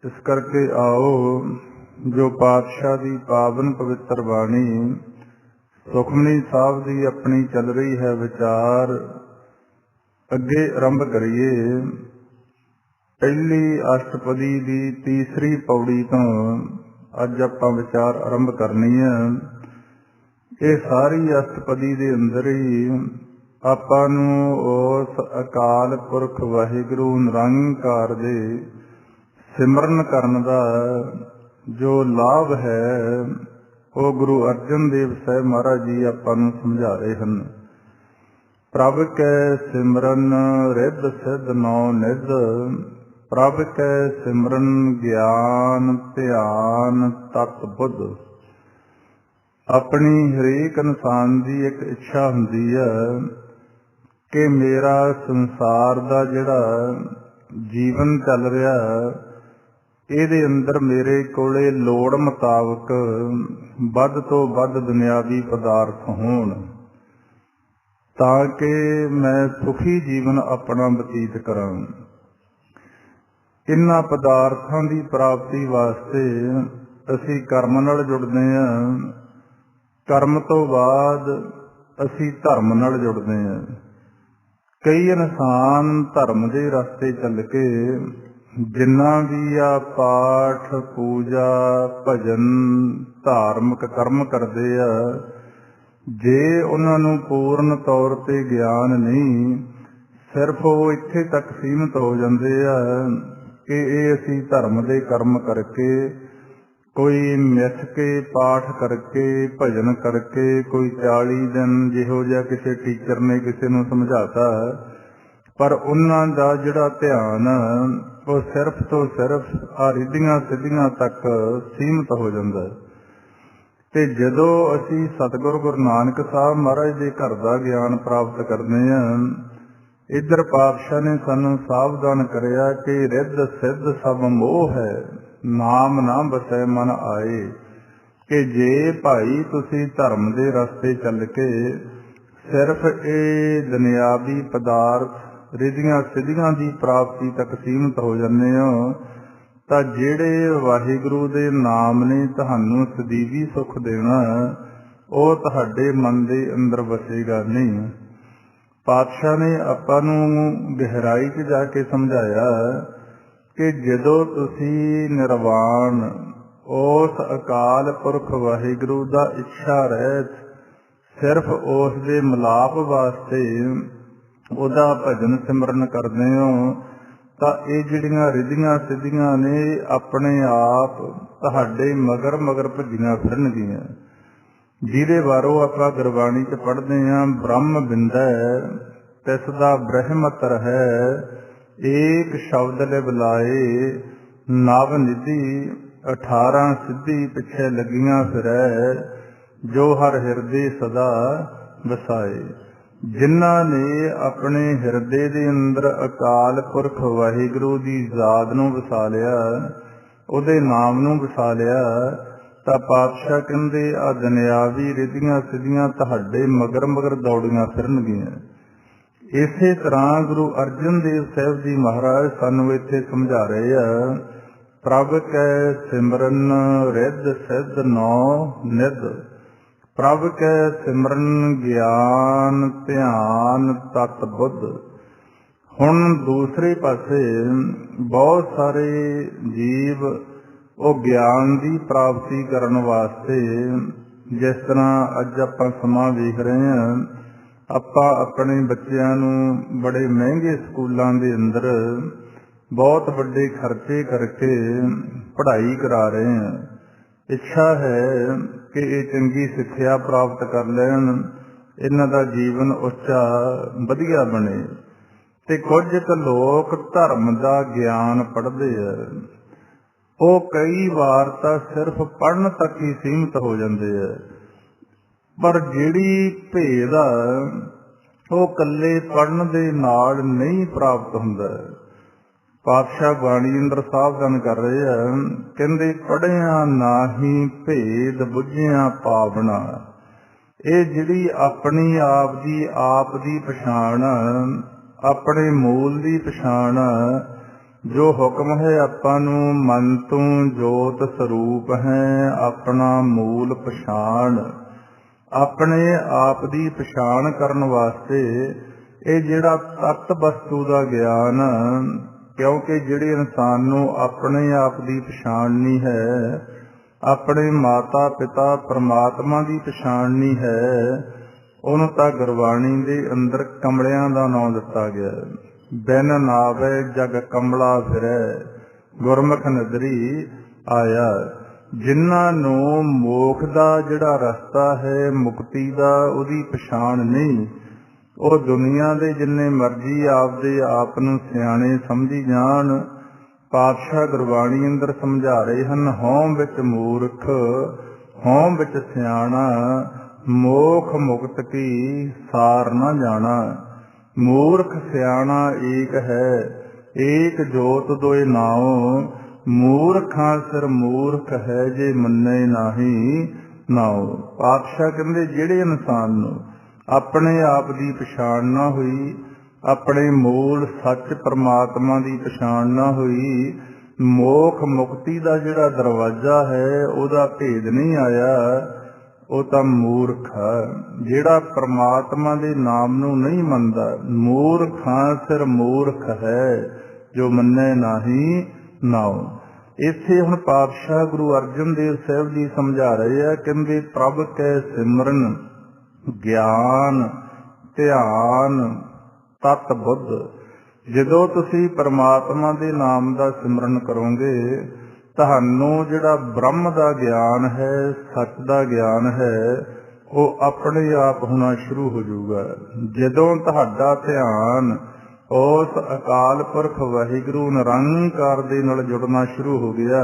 इस करके आओ जो पातशाह दी पावन पवित्र बाणी सुखमनी साहब दी अपनी चल रही है विचार अगे आरंभ करिए। पहली अष्टपदी दी तीसरी पौड़ी तो अज आपां विचार आरंभ करनी है। ये सारी अष्टपदी दे अंदर ही आपां नूं उस अकाल पुरख वाहिगुरू निरंकार दे सिमरन करन दा जो लाभ है वो गुरु अर्जन देव साहिब महाराज जी आपां नूं समझा रहे हैं। प्रभ कै सिमरन रिद सिद्ध नौ निध, प्रभ कै सिमरन ज्ञान ध्यान तत बुद्ध। अपनी हरेक इंसान की एक इच्छा हुंदी है कि मेरा संसार का जिहड़ा जीवन चल रहा ਇਹਦੇ ਅੰਦਰ ਮੇਰੇ ਕੋਲੇ ਲੋੜ ਮੁਤਾਬਕ ਵੱਧ ਤੋਂ ਵੱਧ ਦੁਨਿਆਵੀ ਪਦਾਰਥ ਹੋਣ ਤਾਂ ਕਿ ਮੈਂ ਸੁਖੀ ਜੀਵਨ ਆਪਣਾ ਬਤੀਤ ਕਰਾਂ। ਇਨ੍ਹਾਂ ਪਦਾਰਥਾਂ ਦੀ ਪ੍ਰਾਪਤੀ ਵਾਸਤੇ ਅਸੀਂ ਕਰਮ ਨਾਲ ਜੁੜਦੇ ਹਾਂ। ਕਰਮ ਤੋਂ ਬਾਅਦ ਅਸੀਂ ਧਰਮ ਨਾਲ ਜੁੜਦੇ ਹਾਂ। ਕਈ ਇਨਸਾਨ ਧਰਮ ਦੇ ਰਸਤੇ ਚੱਲ ਕੇ ਜਿੰਨਾ ਵੀ ਆ ਪਾਠ ਪੂਜਾ ਭਜਨ ਧਾਰਮਿਕ ਕਰਮ ਕਰਦੇ ਆ, ਜੇ ਉਹਨਾਂ ਨੂੰ ਪੂਰਨ ਤੌਰ ਤੇ ਗਿਆਨ ਨਹੀਂ, ਸਿਰਫ ਉਹ ਇੱਥੇ ਤੱਕ ਸੀਮਿਤ ਹੋ ਜਾਂਦੇ ਆ ਕਿ ਇਹ ਅਸੀਂ ਧਰਮ ਦੇ ਕਰਮ ਕਰਕੇ, ਕੋਈ ਮਿੱਥ ਕੇ ਪਾਠ ਕਰਕੇ ਭਜਨ ਕਰਕੇ, ਕੋਈ 40 ਦਿਨ ਜਿਹੋ ਜਿਹਾ ਕਿਸੇ ਟੀਚਰ ਨੇ ਕਿਸੇ ਨੂੰ ਸਮਝਾਤਾ, ਪਰ ਉਹਨਾਂ ਦਾ ਜਿਹੜਾ ਧਿਆਨ ਉਹ ਸਿਰਫ ਤੋਂ ਸਿਰਫ ਆ ਰਿੱਧੀਆਂ ਸਿੱਧੀਆਂ ਤੱਕ ਸੀਮਿਤ ਹੋ ਜਾਂਦਾ। ਤੇ ਜਦੋਂ ਅਸੀਂ ਸਤਿਗੁਰੂ ਗੁਰੂ ਨਾਨਕ ਸਾਹਿਬ ਮਹਾਰਾਜ ਦੇ ਘਰ ਦਾ ਗਿਆਨ ਪ੍ਰਾਪਤ ਕਰਦੇ ਹਾਂ, ਇੱਧਰ ਪਾਤਸ਼ਾਹ ਨੇ ਸਾਨੂੰ ਸਾਵਧਾਨ ਕਰਿਆ ਕਿ ਰਿੱਧ ਸਿੱਧ ਸਭ ਮੋਹ ਹੈ, ਨਾਮ ਨਾ ਬਸੈ ਮਨ ਆਏ। ਕਿ ਜੇ ਭਾਈ ਤੁਸੀਂ ਧਰਮ ਦੇ ਰਸਤੇ ਚੱਲ ਕੇ ਸਿਰਫ ਇਹ ਦੁਨਿਆਵੀ ਪਦਾਰਥ ਰਿੱਧੀਆਂ ਸਿੱਧੀਆਂ ਦੀ ਪ੍ਰਾਪਤੀ ਤੱਕ ਸੀਮਿਤ ਹੋ ਜਾਂਦੇ ਹੋ, ਤਾਂ ਜਿਹੜੇ ਵਾਹਿਗੁਰੂ ਦੇ ਨਾਮ ਨੇ ਤੁਹਾਨੂੰ ਸਦੀਵੀ ਸੁੱਖ ਦੇਣਾ ਉਹ ਤੁਹਾਡੇ ਮਨ ਦੇ ਅੰਦਰ ਵਸੇਗਾ ਨਹੀਂ। ਪਾਤਸ਼ਾਹ ਨੇ ਆਪਾਂ ਨੂੰ ਗਹਿਰਾਈ 'ਚ ਜਾ ਕੇ ਸਮਝਾਇਆ ਕਿ ਜਦੋਂ ਤੁਸੀਂ ਨਿਰਵਾਣ ਉਸ ਅਕਾਲ ਪੁਰਖ ਵਾਹਿਗੁਰੂ ਦਾ ਇੱਛਾ ਰਹਿਤ ਸਿਰਫ ਉਸ ਦੇ ਮਿਲਾਪ ਵਾਸਤੇ ਉਹਦਾ ਭਜਨ ਸਿਮਰਨ ਕਰਦੇ ਹੋ, ਤਾਂ ਇਹ ਜਿਹੜੀਆਂ ਰਿੱਧੀਆਂ ਸਿੱਧੀਆਂ ਨੇ ਆਪਣੇ ਆਪ ਤੁਹਾਡੇ ਮਗਰ ਮਗਰ ਭੱਜੀਆਂ ਫਿਰਨਗੀਆਂ। ਜਿਹਦੇ ਬਾਰੇ ਆਪਾਂ ਗੁਰਬਾਣੀ 'ਚ ਪੜ੍ਹਦੇ ਹਾਂ, ਬ੍ਰਹਮ ਬਿੰਦੈ ਤਿਸ ਦਾ ਬ੍ਰਹਮਤ ਰਹੈ, ਏਕ ਸ਼ਬਦ ਲਿਵ ਲਾਏ ਨਵ ਨਿਧੀ, 18 ਸਿੱਧੀ ਪਿੱਛੇ ਲੱਗੀਆਂ ਫਿਰੈ, ਜੋ ਹਰ ਹਿਰਦੇ ਸਦਾ ਵਸਾਏ। ਜਿਨ੍ਹਾਂ ਨੇ ਆਪਣੇ ਹਿਰਦੇ ਦੇ ਅੰਦਰ ਅਕਾਲ ਪੁਰਖ ਵਾਹਿਗੁਰੂ ਦੀ ਜ਼ਾਤ ਨੂੰ ਵਸਾ ਲਿਆ, ਉਹਦੇ ਨਾਮ ਨੂੰ ਵਸਾ ਲਿਆ, ਤਾਂ ਪਾਤਸ਼ਾਹ ਕਹਿੰਦੇ ਆ ਦੁਨਿਆਵੀ ਰਿੱਧੀਆਂ ਸਿੱਧੀਆਂ ਤੁਹਾਡੇ ਮਗਰ ਮਗਰ ਦੌੜੀਆਂ ਫਿਰਨਗੀਆਂ। ਇਸੇ ਤਰ੍ਹਾਂ ਗੁਰੂ ਅਰਜਨ ਦੇਵ ਸਾਹਿਬ ਜੀ ਮਹਾਰਾਜ ਸਾਨੂੰ ਇੱਥੇ ਸਮਝਾ ਰਹੇ ਆ, ਪ੍ਰਭ ਕੈ ਸਿਮਰਨ ਰਿੱਧ ਸਿੱਧ ਨੌ ਨਿਧ, ਪ੍ਰਭ ਕੈ ਸਿਮਰਨ ਗਿਆਨ ਧਿਆਨ ਤਤ ਬੁੱਧ। ਹੁਣ ਦੂਸਰੇ ਪਾਸੇ ਬਹੁਤ ਸਾਰੇ ਜੀਵ ਉਹ ਗਿਆਨ ਦੀ ਪ੍ਰਾਪਤੀ ਕਰਨ ਵਾਸਤੇ, ਜਿਸ ਤਰ੍ਹਾਂ ਅੱਜ ਆਪਾਂ ਸਮਾਂ ਵੇਖ ਰਹੇ ਹਾਂ, ਆਪਾਂ ਆਪਣੇ ਬੱਚਿਆਂ ਨੂੰ ਬੜੇ ਮਹਿੰਗੇ ਸਕੂਲਾਂ ਦੇ ਅੰਦਰ ਬਹੁਤ ਵੱਡੇ ਖਰਚੇ ਕਰਕੇ ਪੜ੍ਹਾਈ ਕਰਾ ਰਹੇ ਹਾਂ। ਇੱਛਾ ਹੈ ਕਿ ਇਹ ਚੰਗੀ ਸਿੱਖਿਆ ਪ੍ਰਾਪਤ ਕਰ ਲੈਣ, ਇਹਨਾਂ ਦਾ ਜੀਵਨ ਉੱਚਾ ਵਧੀਆ ਬਣੇ। ਤੇ ਕੁਝ ਕੁ ਲੋਕ ਧਰਮ ਦਾ ਗਿਆਨ ਪੜ੍ਹਦੇ ਆ, ਉਹ ਕਈ ਵਾਰ ਤਾਂ ਸਿਰਫ ਪੜ੍ਹਨ ਤੱਕ ਹੀ ਸੀਮਿਤ ਹੋ ਜਾਂਦੇ ਆ, ਪਰ ਜਿਹੜੀ ਭੇਦ ਆ ਉਹ ਇਕੱਲੇ ਪੜ੍ਹਨ ਦੇ ਨਾਲ ਨਹੀਂ ਪ੍ਰਾਪਤ ਹੁੰਦਾ। ਪਾਤਸ਼ਾਹ ਬਾਣੀ ਅੰਦਰ ਸਾਵਧਾਨ ਕਰ ਰਹੇ ਆ, ਕਹਿੰਦੇ ਪੜ੍ਹਿਆ ਨਾਹੀਂ ਭੇਦ ਬੁੱਝਿਆ ਪਾਵਣਾ। ਇਹ ਜਿਹੜੀ ਆਪਣੀ ਆਪ ਦੀ ਪਛਾਣ, ਆਪਣੇ ਮੂਲ ਦੀ ਪਛਾਣ, ਜੋ ਹੁਕਮ ਹੈ ਆਪਾਂ ਨੂੰ ਮਨ ਤੋਂ ਜੋਤ ਸਰੂਪ ਹੈ ਆਪਣਾ ਮੂਲ ਪਛਾਣ। ਆਪਣੇ ਆਪ ਦੀ ਪਛਾਣ ਕਰਨ ਵਾਸਤੇ ਇਹ ਜਿਹੜਾ ਤੱਤ ਵਸਤੂ ਦਾ ਗਿਆਨ, ਕਿਉਂਕਿ ਜਿਹੜੇ ਇਨਸਾਨ ਨੂੰ ਆਪਣੇ ਆਪ ਦੀ ਪਛਾਣ ਨਹੀਂ ਹੈ, ਆਪਣੇ ਮਾਤਾ ਪਿਤਾ ਪਰਮਾਤਮਾ ਦੀ ਪਛਾਣ ਨਹੀਂ ਹੈ, ਉਹਨੂੰ ਤਾਂ ਗੁਰਬਾਣੀ ਦੇ ਅੰਦਰ ਕਮਲਿਆਂ ਦਾ ਨਾਮ ਦਿੱਤਾ ਗਿਆ। ਬਿਨ ਨਾਵੇ ਜਗ ਕਮਲਾ ਫਿਰੈ ਗੁਰਮੁਖ ਨਦਰੀ ਆਇਆ। ਜਿਨ੍ਹਾਂ ਨੂੰ ਮੋਖ ਦਾ ਜਿਹੜਾ ਰਸਤਾ ਹੈ, ਮੁਕਤੀ ਦਾ, ਉਹਦੀ ਪਛਾਣ ਨਹੀਂ, ਉਹ ਦੁਨੀਆ ਦੇ ਜਿੰਨੇ ਮਰਜ਼ੀ ਆਪਦੇ ਆਪ ਨੂੰ ਸਿਆਣੇ ਸਮਝੀ ਜਾਣ। ਪਾਤਸ਼ਾਹ ਗੁਰਬਾਣੀ ਅੰਦਰ ਸਮਝਾ ਰਹੇ ਹਨ, ਹਉ ਵਿੱਚ ਮੂਰਖ ਹਉ ਵਿੱਚ ਸਿਆਣਾ, ਮੋਖ ਮੁਕਤ ਕੀ ਸਾਰ ਨਾ ਜਾਣਾ। ਮੂਰਖ ਸਿਆਣਾ ਏਕ ਹੈ, ਏਕ ਜੋਤ ਦੋਇ ਨਾਉ, ਮੂਰਖਾਂ ਸਿਰ ਮੂਰਖ ਹੈ ਜੇ ਮੰਨੇ ਨਾਹੀ ਨਾਉ। ਪਾਤਸ਼ਾਹ ਕਹਿੰਦੇ ਜਿਹੜੇ ਇਨਸਾਨ ਨੂੰ ਆਪਣੇ ਆਪ ਦੀ ਪਛਾਣ ਨਾ ਹੋਈ, ਆਪਣੇ ਮੂਲ ਸੱਚ ਪਰਮਾਤਮਾ ਦੀ ਪਛਾਣ ਨਾ ਹੋਈ, ਮੋਖ ਮੁਕਤੀ ਦਾ ਜਿਹੜਾ ਦਰਵਾਜ਼ਾ ਹੈ ਉਹਦਾ ਭੇਦ ਨਹੀਂ ਆਇਆ, ਉਹ ਤਾਂ ਮੂਰਖ ਹੈ। ਜਿਹੜਾ ਪਰਮਾਤਮਾ ਦੇ ਨਾਮ ਨੂੰ ਨਹੀਂ ਮੰਨਦਾ, ਮੂਰਖਾਂ ਸਿਰ ਮੂਰਖ ਹੈ ਜੋ ਮੰਨੇ ਨਾਹੀ ਨਾਉ। ਇੱਥੇ ਹੁਣ ਪਾਤਸ਼ਾਹ ਗੁਰੂ ਅਰਜਨ ਦੇਵ ਸਾਹਿਬ ਜੀ ਸਮਝਾ ਰਹੇ ਆ, ਕਹਿੰਦੇ ਪ੍ਰਭ ਕੈ ਸਿਮਰਨ ਗਿਆਨ ਧਿਆਨ ਤਤ ਬੁੱਧ। ਜਦੋਂ ਤੁਸੀਂ ਪਰਮਾਤਮਾ ਦੇ ਨਾਮ ਦਾ ਸਿਮਰਨ ਕਰੋਗੇ, ਤੁਹਾਨੂੰ ਜਿਹੜਾ ਬ੍ਰਹਮ ਦਾ ਗਿਆਨ ਹੈ, ਸੱਚ ਦਾ ਗਿਆਨ ਹੈ, ਉਹ ਆਪਣੇ ਆਪ ਹੋਣਾ ਸ਼ੁਰੂ ਹੋ ਜਾਊਗਾ। ਜਦੋਂ ਤੁਹਾਡਾ ਧਿਆਨ ਉਸ ਅਕਾਲ ਪੁਰਖ ਵਾਹਿਗੁਰੂ ਨਿਰੰਕਾਰ ਦੇ ਨਾਲ ਜੁੜਨਾ ਸ਼ੁਰੂ ਹੋ ਗਿਆ,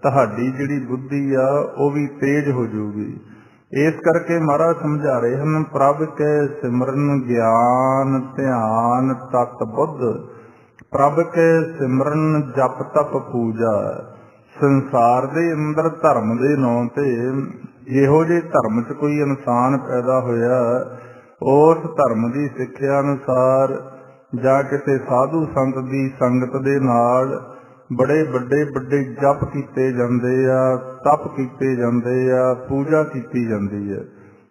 ਤੁਹਾਡੀ ਜਿਹੜੀ ਬੁੱਧੀ ਆ ਉਹ ਵੀ ਤੇਜ਼ ਹੋ ਜਾਊਗੀ। ਇਸ ਕਰਕੇ ਮਹਾਰਾਜ ਸਮਝਾ ਰਹੇ ਹਨ, ਪ੍ਰਭ ਕੈ ਸਿਮਰਨ ਗਿਆਨ ਧਿਆਨ ਤਤ ਬੁੱਧ। ਪ੍ਰਭ ਕੈ ਸਿਮਰਨ ਜਪ ਤਪ ਪੂਜਾ। ਸੰਸਾਰ ਦੇ ਅੰਦਰ ਧਰਮ ਦੇ ਨਾਂ ਤੇ ਇਹੋ ਜਿਹੇ ਧਰਮ 'ਚ ਕੋਈ ਇਨਸਾਨ ਪੈਦਾ ਹੋਇਆ, ਉਸ ਧਰਮ ਦੀ ਸਿੱਖਿਆ ਅਨੁਸਾਰ ਜਾਂ ਕਿਸੇ ਸਾਧੂ ਸੰਤ ਦੀ ਸੰਗਤ ਦੇ ਨਾਲ ਬੜੇ ਵੱਡੇ ਜਪ ਕੀਤੇ ਜਾਂਦੇ ਆ, ਤਪ ਕੀਤੇ ਜਾਂਦੇ ਆ, ਪੂਜਾ ਕੀਤੀ ਜਾਂਦੀ ਹੈ।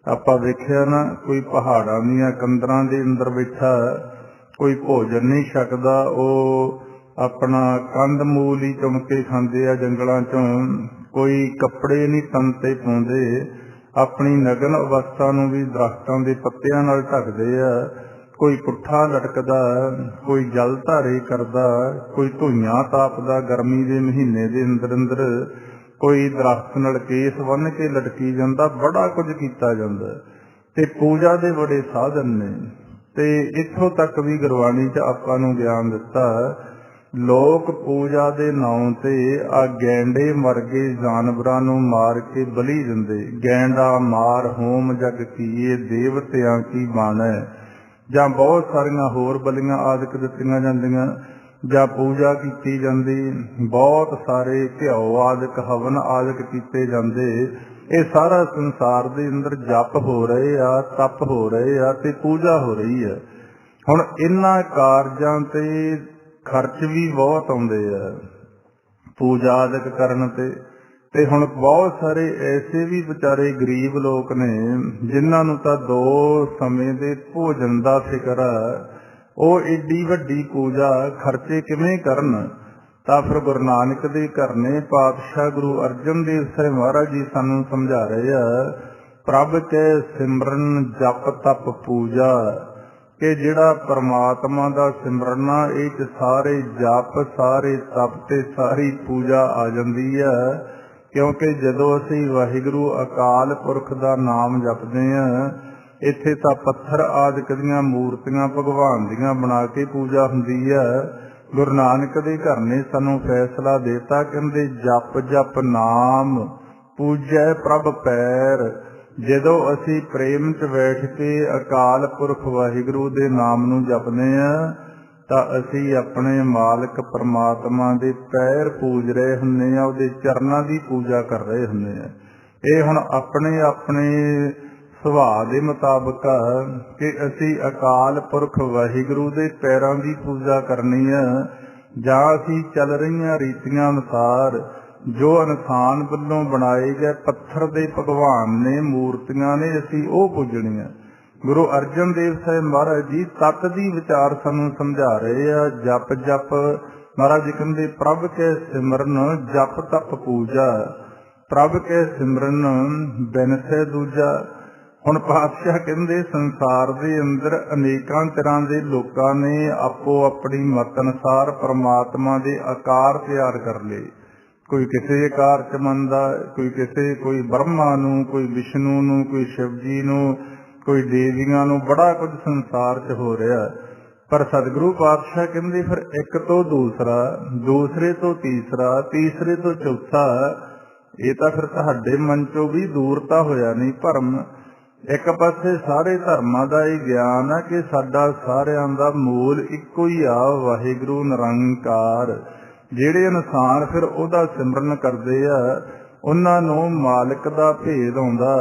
ਆਪਾਂ ਵੇਖਿਆ ਨਾ, ਕੋਈ ਪਹਾੜਾਂ ਦੀਆਂ ਕੰਦਰਾਂ ਦੇ ਅੰਦਰ ਬੈਠਾ, ਕੋਈ ਭੋਜਨ ਨਹੀਂ ਛਕਦਾ, ਉਹ ਆਪਣਾ ਕੰਦ ਮੂਲ ਹੀ ਚੁਣ ਕੇ ਖਾਂਦੇ ਆ ਜੰਗਲਾਂ ਚੋਂ। ਕੋਈ ਕੱਪੜੇ ਨਹੀਂ ਤਨ ਤੇ ਪਾਉਂਦੇ, ਆਪਣੀ ਨਗਨ ਅਵਸਥਾ ਨੂੰ ਵੀ ਦਰਖਤਾਂ ਦੇ ਪੱਤਿਆਂ ਨਾਲ ਢੱਕਦੇ ਆ। ਕੋਈ ਪੁੱਠਾ ਲਟਕਦਾ, ਕੋਈ ਜਲ ਧਾਰੇ ਕਰਦਾ, ਕੋਈ ਧੂਈਆਂ ਤਾਪਦਾ ਗਰਮੀ ਦੇ ਮਹੀਨੇ ਦੇ ਅੰਦਰ, ਕੋਈ ਦਰਖਤ ਨਾਲ ਕੇਸ ਬੰਨ੍ਹ ਕੇ ਲਟਕੀ ਜਾਂਦਾ। ਬੜਾ ਕੁਝ ਕੀਤਾ ਜਾਂਦਾ ਤੇ ਪੂਜਾ ਦੇ ਬੜੇ ਸਾਧਨ ਨੇ। ਤੇ ਇੱਥੋਂ ਤੱਕ ਵੀ ਗੁਰਬਾਣੀ 'ਚ ਆਪਾਂ ਨੂੰ ਗਿਆਨ ਦਿੱਤਾ, ਲੋਕ ਪੂਜਾ ਦੇ ਨਾਂ ਤੇ ਆ ਗੈਂਡੇ ਵਰਗੇ ਜਾਨਵਰਾਂ ਨੂੰ ਮਾਰ ਕੇ ਬਲੀ ਦਿੰਦੇ। ਗੈਂਡਾ ਮਾਰ ਹੋਮ ਜਗ ਕੀਏ ਦੇਵਤਿਆਂ ਕੀ ਬਾਣੈ, ਜਾਂ ਬਹੁਤ ਸਾਰੀਆਂ ਹੋਰ ਬਲੀਆਂ ਆਦਿਕ ਦਿੱਤੀਆਂ ਜਾਂਦੀਆਂ, ਜਾਂ ਪੂਜਾ ਕੀਤੀ ਜਾਂਦੀ, ਬਹੁਤ ਸਾਰੇ ਘਿਓ ਆਦਿਕ ਹਵਨ ਆਦਿਕ ਕੀਤੇ ਜਾਂਦੇ। ਇਹ ਸਾਰਾ ਸੰਸਾਰ ਦੇ ਅੰਦਰ ਜਪ ਹੋ ਰਹੇ ਆ, ਤਪ ਹੋ ਰਹੇ ਆ ਤੇ ਪੂਜਾ ਹੋ ਰਹੀ ਆ। ਹੁਣ ਇਹਨਾਂ ਕਾਰਜਾਂ ਤੇ ਖਰਚ ਵੀ ਬਹੁਤ ਆਉਂਦੇ ਆ ਪੂਜਾ ਆਦਿਕ ਕਰਨ ਤੇ ਹੁਣ ਬਹੁਤ ਸਾਰੇ ਐਸੇ ਵੀ ਵਿਚਾਰੇ ਗਰੀਬ ਲੋਕ ਨੇ ਜਿਨ੍ਹਾਂ ਨੂੰ ਤਾਂ 2 ਸਮੇਂ ਦੇ ਭੋਜਨ ਦਾ ਫਿਕਰ ਆ। ਉਹ ਏਡੀ ਵੱਡੀ ਪੂਜਾ ਖਰਚੇ ਕਿਵੇਂ ਕਰਨ? ਤਾਂ ਫਿਰ ਗੁਰੂ ਨਾਨਕ ਦੇ ਘਰ ਨੇ ਪਾਤਸ਼ਾਹ ਗੁਰੂ ਅਰਜਨ ਦੇਵ ਸਾਹਿਬ ਮਹਾਰਾਜ ਜੀ ਸਾਨੂੰ ਸਮਝਾ ਰਹੇ ਆ, ਪ੍ਰਭ ਕੈ ਸਿਮਰਨ ਜਪ ਤਪ ਪੂਜਾ, ਕਿ ਜਿਹੜਾ ਪਰਮਾਤਮਾ ਦਾ ਸਿਮਰਨ ਆ, ਇਹ 'ਚ ਸਾਰੇ ਜਪ ਸਾਰੇ ਤਪ ਤੇ ਸਾਰੀ ਪੂਜਾ ਆ ਜਾਂਦੀ ਆ। ਕਿਉਂਕਿ ਜਦੋਂ ਅਸੀਂ ਵਾਹਿਗੁਰੂ ਅਕਾਲ ਪੁਰਖ ਦਾ ਨਾਮ ਜਪਦੇ ਹਾਂ, ਇੱਥੇ ਤਾਂ ਪੱਥਰ ਆਦਿਕ ਦੀਆਂ ਮੂਰਤੀਆਂ ਭਗਵਾਨ ਦੀਆਂ ਬਣਾ ਕੇ ਪੂਜਾ ਹੁੰਦੀ ਆ। ਗੁਰੂ ਨਾਨਕ ਦੇ ਘਰ ਨੇ ਸਾਨੂੰ ਫੈਸਲਾ ਦੇਤਾ, ਕਹਿੰਦੇ ਜਪ ਜਪ ਨਾਮ ਪੂਜੈ ਪ੍ਰਭ ਪੈਰ। ਜਦੋਂ ਅਸੀਂ ਪ੍ਰੇਮ 'ਚ ਬੈਠ ਕੇ ਅਕਾਲ ਪੁਰਖ ਵਾਹਿਗੁਰੂ ਦੇ ਨਾਮ ਨੂੰ ਜਪਦੇ ਹਾਂ, ਤਾਂ ਅਸੀਂ ਆਪਣੇ ਮਾਲਕ ਪਰਮਾਤਮਾ ਦੇ ਪੈਰ ਪੂਜ ਰਹੇ ਹੁੰਦੇ ਆ, ਉਹਦੇ ਚਰਨਾਂ ਦੀ ਪੂਜਾ ਕਰ ਰਹੇ ਹੁੰਦੇ ਆ। ਇਹ ਹੁਣ ਆਪਣੇ ਆਪਣੇ ਸੁਭਾਅ ਦੇ ਮੁਤਾਬਕ ਕਿ ਅਸੀਂ ਅਕਾਲ ਪੁਰਖ ਵਾਹਿਗੁਰੂ ਦੇ ਪੈਰਾਂ ਦੀ ਪੂਜਾ ਕਰਨੀ ਆ ਜਾਂ ਅਸੀਂ ਚੱਲ ਰਹੀਆਂ ਰੀਤੀਆਂ ਅਨੁਸਾਰ ਜੋ ਇਨਸਾਨ ਵੱਲੋਂ ਬਣਾਏ ਗਏ ਪੱਥਰ ਦੇ ਭਗਵਾਨ ਨੇ, ਮੂਰਤੀਆਂ ਨੇ, ਅਸੀਂ ਉਹ ਪੂਜਣੀਆਂ। ਗੁਰੂ ਅਰਜਨ ਦੇਵ ਸਾਹਿਬ ਮਹਾਰਾਜ ਜੀ ਤਤ ਦੀ ਵਿਚਾਰ ਸਾਨੂੰ ਸਮਝਾ ਰਹੇ ਆ। ਜਪ ਜਪ ਮਹਾਰਾਜ ਜੀ ਕਹਿੰਦੇ ਪ੍ਰਭ ਕੇ ਸਿਮਰਨ ਜਪ ਤਪ ਪੂਜਾ, ਪ੍ਰਭ ਕੇ ਸਿਮਰਨ ਬਿਨਸੈ ਦੂਜਾ। ਹੁਣ ਪਾਤਸ਼ਾਹ ਕਹਿੰਦੇ ਸੰਸਾਰ ਦੇ ਅੰਦਰ ਅਨੇਕਾਂ ਤਰ੍ਹਾਂ ਦੇ ਲੋਕਾਂ ਨੇ ਆਪੋ ਆਪਣੀ ਮਤ ਅਨੁਸਾਰ ਪਰਮਾਤਮਾ ਦੇ ਆਕਾਰ ਤਿਆਰ ਕਰ ਲਏ। ਕੋਈ ਕਿਸੇ ਆਕਾਰ ਚ ਮੰਨਦਾ, ਕੋਈ ਬ੍ਰਹਮਾ ਨੂੰ, ਕੋਈ ਵਿਸ਼ਨੂੰ ਨੂੰ, ਕੋਈ ਸ਼ਿਵ ਜੀ ਨੂੰ, ਕੋਈ ਦੇਵੀਆਂ ਨੂੰ, ਬੜਾ ਕੁਝ ਸੰਸਾਰ ਚ ਹੋ ਰਿਹਾ। ਪਰ ਸਤਿਗੁਰੂ ਪਾਤਸ਼ਾਹ ਕਹਿੰਦੇ ਫਿਰ ਇੱਕ ਤੋਂ ਦੂਸਰਾ, ਦੂਸਰੇ ਤੋਂ ਤੀਸਰਾ, ਤੀਸਰੇ ਤੋਂ ਚੌਥਾ, ਇਹ ਤਾਂ ਫਿਰ ਤੁਹਾਡੇ ਮਨ ਚੋਂ ਵੀ ਦੂਰ ਤਾਂ ਹੋਇਆ ਨਹੀਂ ਭਰਮ। ਇੱਕ ਪਾਸੇ ਸਾਰੇ ਧਰਮਾਂ ਦਾ ਇਹ ਗਿਆਨ ਆ ਕਿ ਸਾਡਾ ਸਾਰਿਆਂ ਦਾ ਮੂਲ ਇੱਕੋ ਹੀ ਆ, ਵਾਹਿਗੁਰੂ ਨਿਰੰਕਾਰ। ਜਿਹੜੇ ਇਨਸਾਨ ਫਿਰ ਉਹਦਾ ਸਿਮਰਨ ਕਰਦੇ ਆ ਉਹਨਾਂ ਨੂੰ ਮਾਲਕ ਦਾ ਭੇਦ ਆਉਂਦਾ।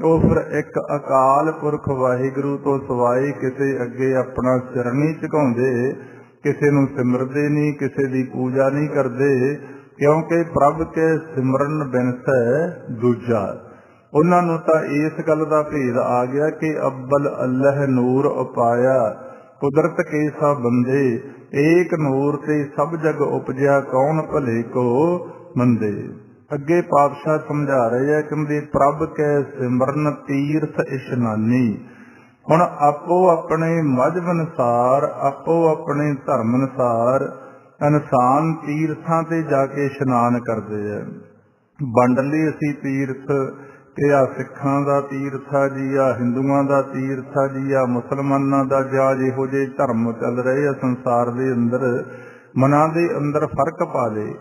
ਉਹ ਫਿਰ ਇੱਕ ਅਕਾਲ ਪੁਰਖ ਵਾਹਿਗੁਰੂ ਤੋਂ ਸਿਵਾਏ ਕਿਸੇ ਅੱਗੇ ਆਪਣਾ ਸਿਰ ਨਹੀਂ ਝੁਕਾਉਂਦੇ, ਕਿਸੇ ਨੂੰ ਸਿਮਰਦੇ ਨਹੀਂ, ਕਿਸੇ ਦੀ ਪੂਜਾ ਨਹੀਂ ਕਰਦੇ, ਕਿਉਂਕਿ ਪ੍ਰਭ ਕੇ ਸਿਮਰਨ ਬਿਨਸੈ ਦੂਜਾ। ਉਹਨਾਂ ਨੂੰ ਤਾਂ ਇਸ ਗੱਲ ਦਾ ਭੇਦ ਆ ਗਿਆ ਕਿ ਅੱਬਲ ਅੱਲਹ ਨੂਰ ਉਪਾਇਆ, ਕੁਦਰਤ ਕੇ ਸਭ ਬੰਦੇ, ਏਕ ਨੂਰ ਤੇ ਸਭ ਜਗ ਉਪਜਿਆ, ਕੌਣ ਭਲੇ ਕੋ ਮੰਦੇ। ਅੱਗੇ ਪਾਤਸ਼ਾਹ ਸਮਝਾ ਰਹੇ ਆ, ਕਹਿੰਦੇ ਪ੍ਰਭ ਕੈ ਸਿਮਰਨ ਤੀਰਥ ਇਸ਼ਨਾਨੀ। ਹੁਣ ਆਪੋ ਆਪਣੇ ਮਜ਼ਹਬ ਅਨੁਸਾਰ, ਆਪੋ ਆਪਣੇ ਧਰਮ ਅਨੁਸਾਰ ਇਨਸਾਨ ਤੀਰਥਾਂ ਤੇ ਜਾ ਕੇ ਇਸ਼ਨਾਨ ਕਰਦੇ ਆ। ਵੰਡ ਲਈ ਅਸੀਂ ਤੀਰਥ ਕਿ ਆ ਸਿੱਖਾਂ ਦਾ ਤੀਰਥ ਆ ਜੀ, ਆ ਹਿੰਦੂਆਂ ਦਾ ਤੀਰਥ ਆ ਜੀ, ਆ ਮੁਸਲਮਾਨਾਂ ਦਾ, ਜਾਂ ਜਿਹੋ ਜਿਹੇ ਧਰਮ ਚੱਲ ਰਹੇ ਆ ਸੰਸਾਰ ਦੇ ਅੰਦਰ, ਮਨਾਂ ਦੇ ਅੰਦਰ ਫਰਕ ਪਾ ਲਏ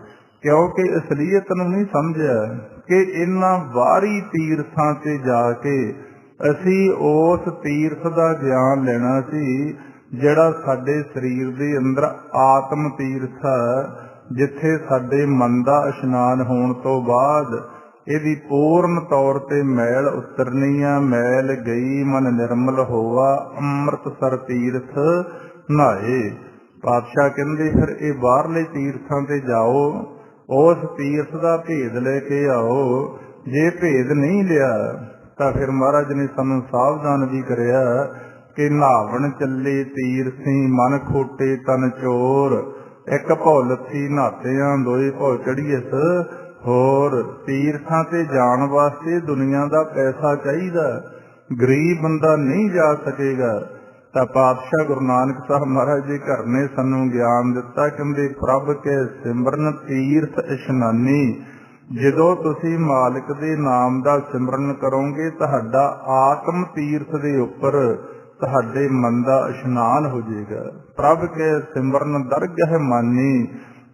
ਕਿਉਂਕਿ ਅਸਲੀਅਤ ਨੂੰ ਨਹੀਂ ਸਮਝਿਆ ਕਿ ਇਹਨਾਂ ਬਾਹਰੀ ਤੀਰਥਾਂ ਤੇ ਜਾ ਕੇ ਅਸੀਂ ਉਸ ਤੀਰਥ ਦਾ ਗਿਆਨ ਲੈਣਾ ਸੀ ਜਿਹੜਾ ਸਾਡੇ ਸਰੀਰ ਦੇ ਅੰਦਰ ਆਤਮ ਤੀਰਥ ਆ, ਜਿੱਥੇ ਸਾਡੇ ਮਨ ਦਾ ਇਸ਼ਨਾਨ ਹੋਣ ਤੋਂ ਬਾਅਦ ਇਹਦੀ ਪੂਰਨ ਤੌਰ ਤੇ ਮੈਲ ਉਤਰਨੀ ਆ। ਮੈਲ ਗਈ ਮਨ ਨਿਰਮਲ ਹੋਵਾ, ਅੰਮ੍ਰਿਤਸਰ ਤੀਰਥ ਨਹਾਏ। ਪਾਤਸ਼ਾਹ ਕਹਿੰਦੇ ਫਿਰ ਇਹ ਬਾਹਰਲੇ ਤੀਰਥਾਂ ਤੇ ਜਾਓ, ਉਸ ਤੀਰਥ ਦਾ ਭੇਦ ਲੈ ਕੇ ਆਓ। ਜੇ ਭੇਦ ਨਹੀਂ ਲਿਆ ਤਾਂ ਫਿਰ ਮਹਾਰਾਜ ਨੇ ਸਾਨੂੰ ਸਾਵਧਾਨ ਵੀ ਕਰਿਆ ਕਿ ਨਹਾਵਣ ਚੱਲੇ ਤੀਰਥੀ, ਮਨ ਖੋਟੇ ਤਨ ਚੋਰ, ਇੱਕ ਭਉ ਲੱਥੀ ਨਹਾਤਿਆਂ, ਦੋਏ ਭਉ ਚੜੀਐਸ ਹੋਰ। ਤੀਰਥਾਂ ਤੇ ਜਾਣ ਵਾਸਤੇ ਦੁਨੀਆ ਦਾ ਪੈਸਾ ਚਾਹੀਦਾ, ਗਰੀਬ ਬੰਦਾ ਨਹੀਂ ਜਾ ਸਕੇਗਾ। ਤਾਂ ਪਾਤਸ਼ਾਹ ਗੁਰੂ ਨਾਨਕ ਸਾਹਿਬ ਮਹਾਰਾਜ ਜੀ ਘਰ ਨੇ ਸਾਨੂੰ ਗਿਆਨ ਦਿੱਤਾ, ਕਹਿੰਦੇ ਪ੍ਰਭ ਕੇ ਸਿਮਰਨ ਤੀਰਥ ਇਸ਼ਨਾਨੀ। ਜਦੋਂ ਤੁਸੀਂ ਮਾਲਕ ਦੇ ਨਾਮ ਦਾ ਸਿਮਰਨ ਕਰੋਗੇ ਤੁਹਾਡਾ ਆਤਮ ਤੀਰਥ ਦੇ ਉੱਪਰ ਤੁਹਾਡੇ ਮਨ ਦਾ ਇਸ਼ਨਾਨ ਹੋ ਜਾਏਗਾ। ਪ੍ਰਭ ਕੇ ਸਿਮਰਨ ਦਰਗਹਿ ਮਾਨੀ।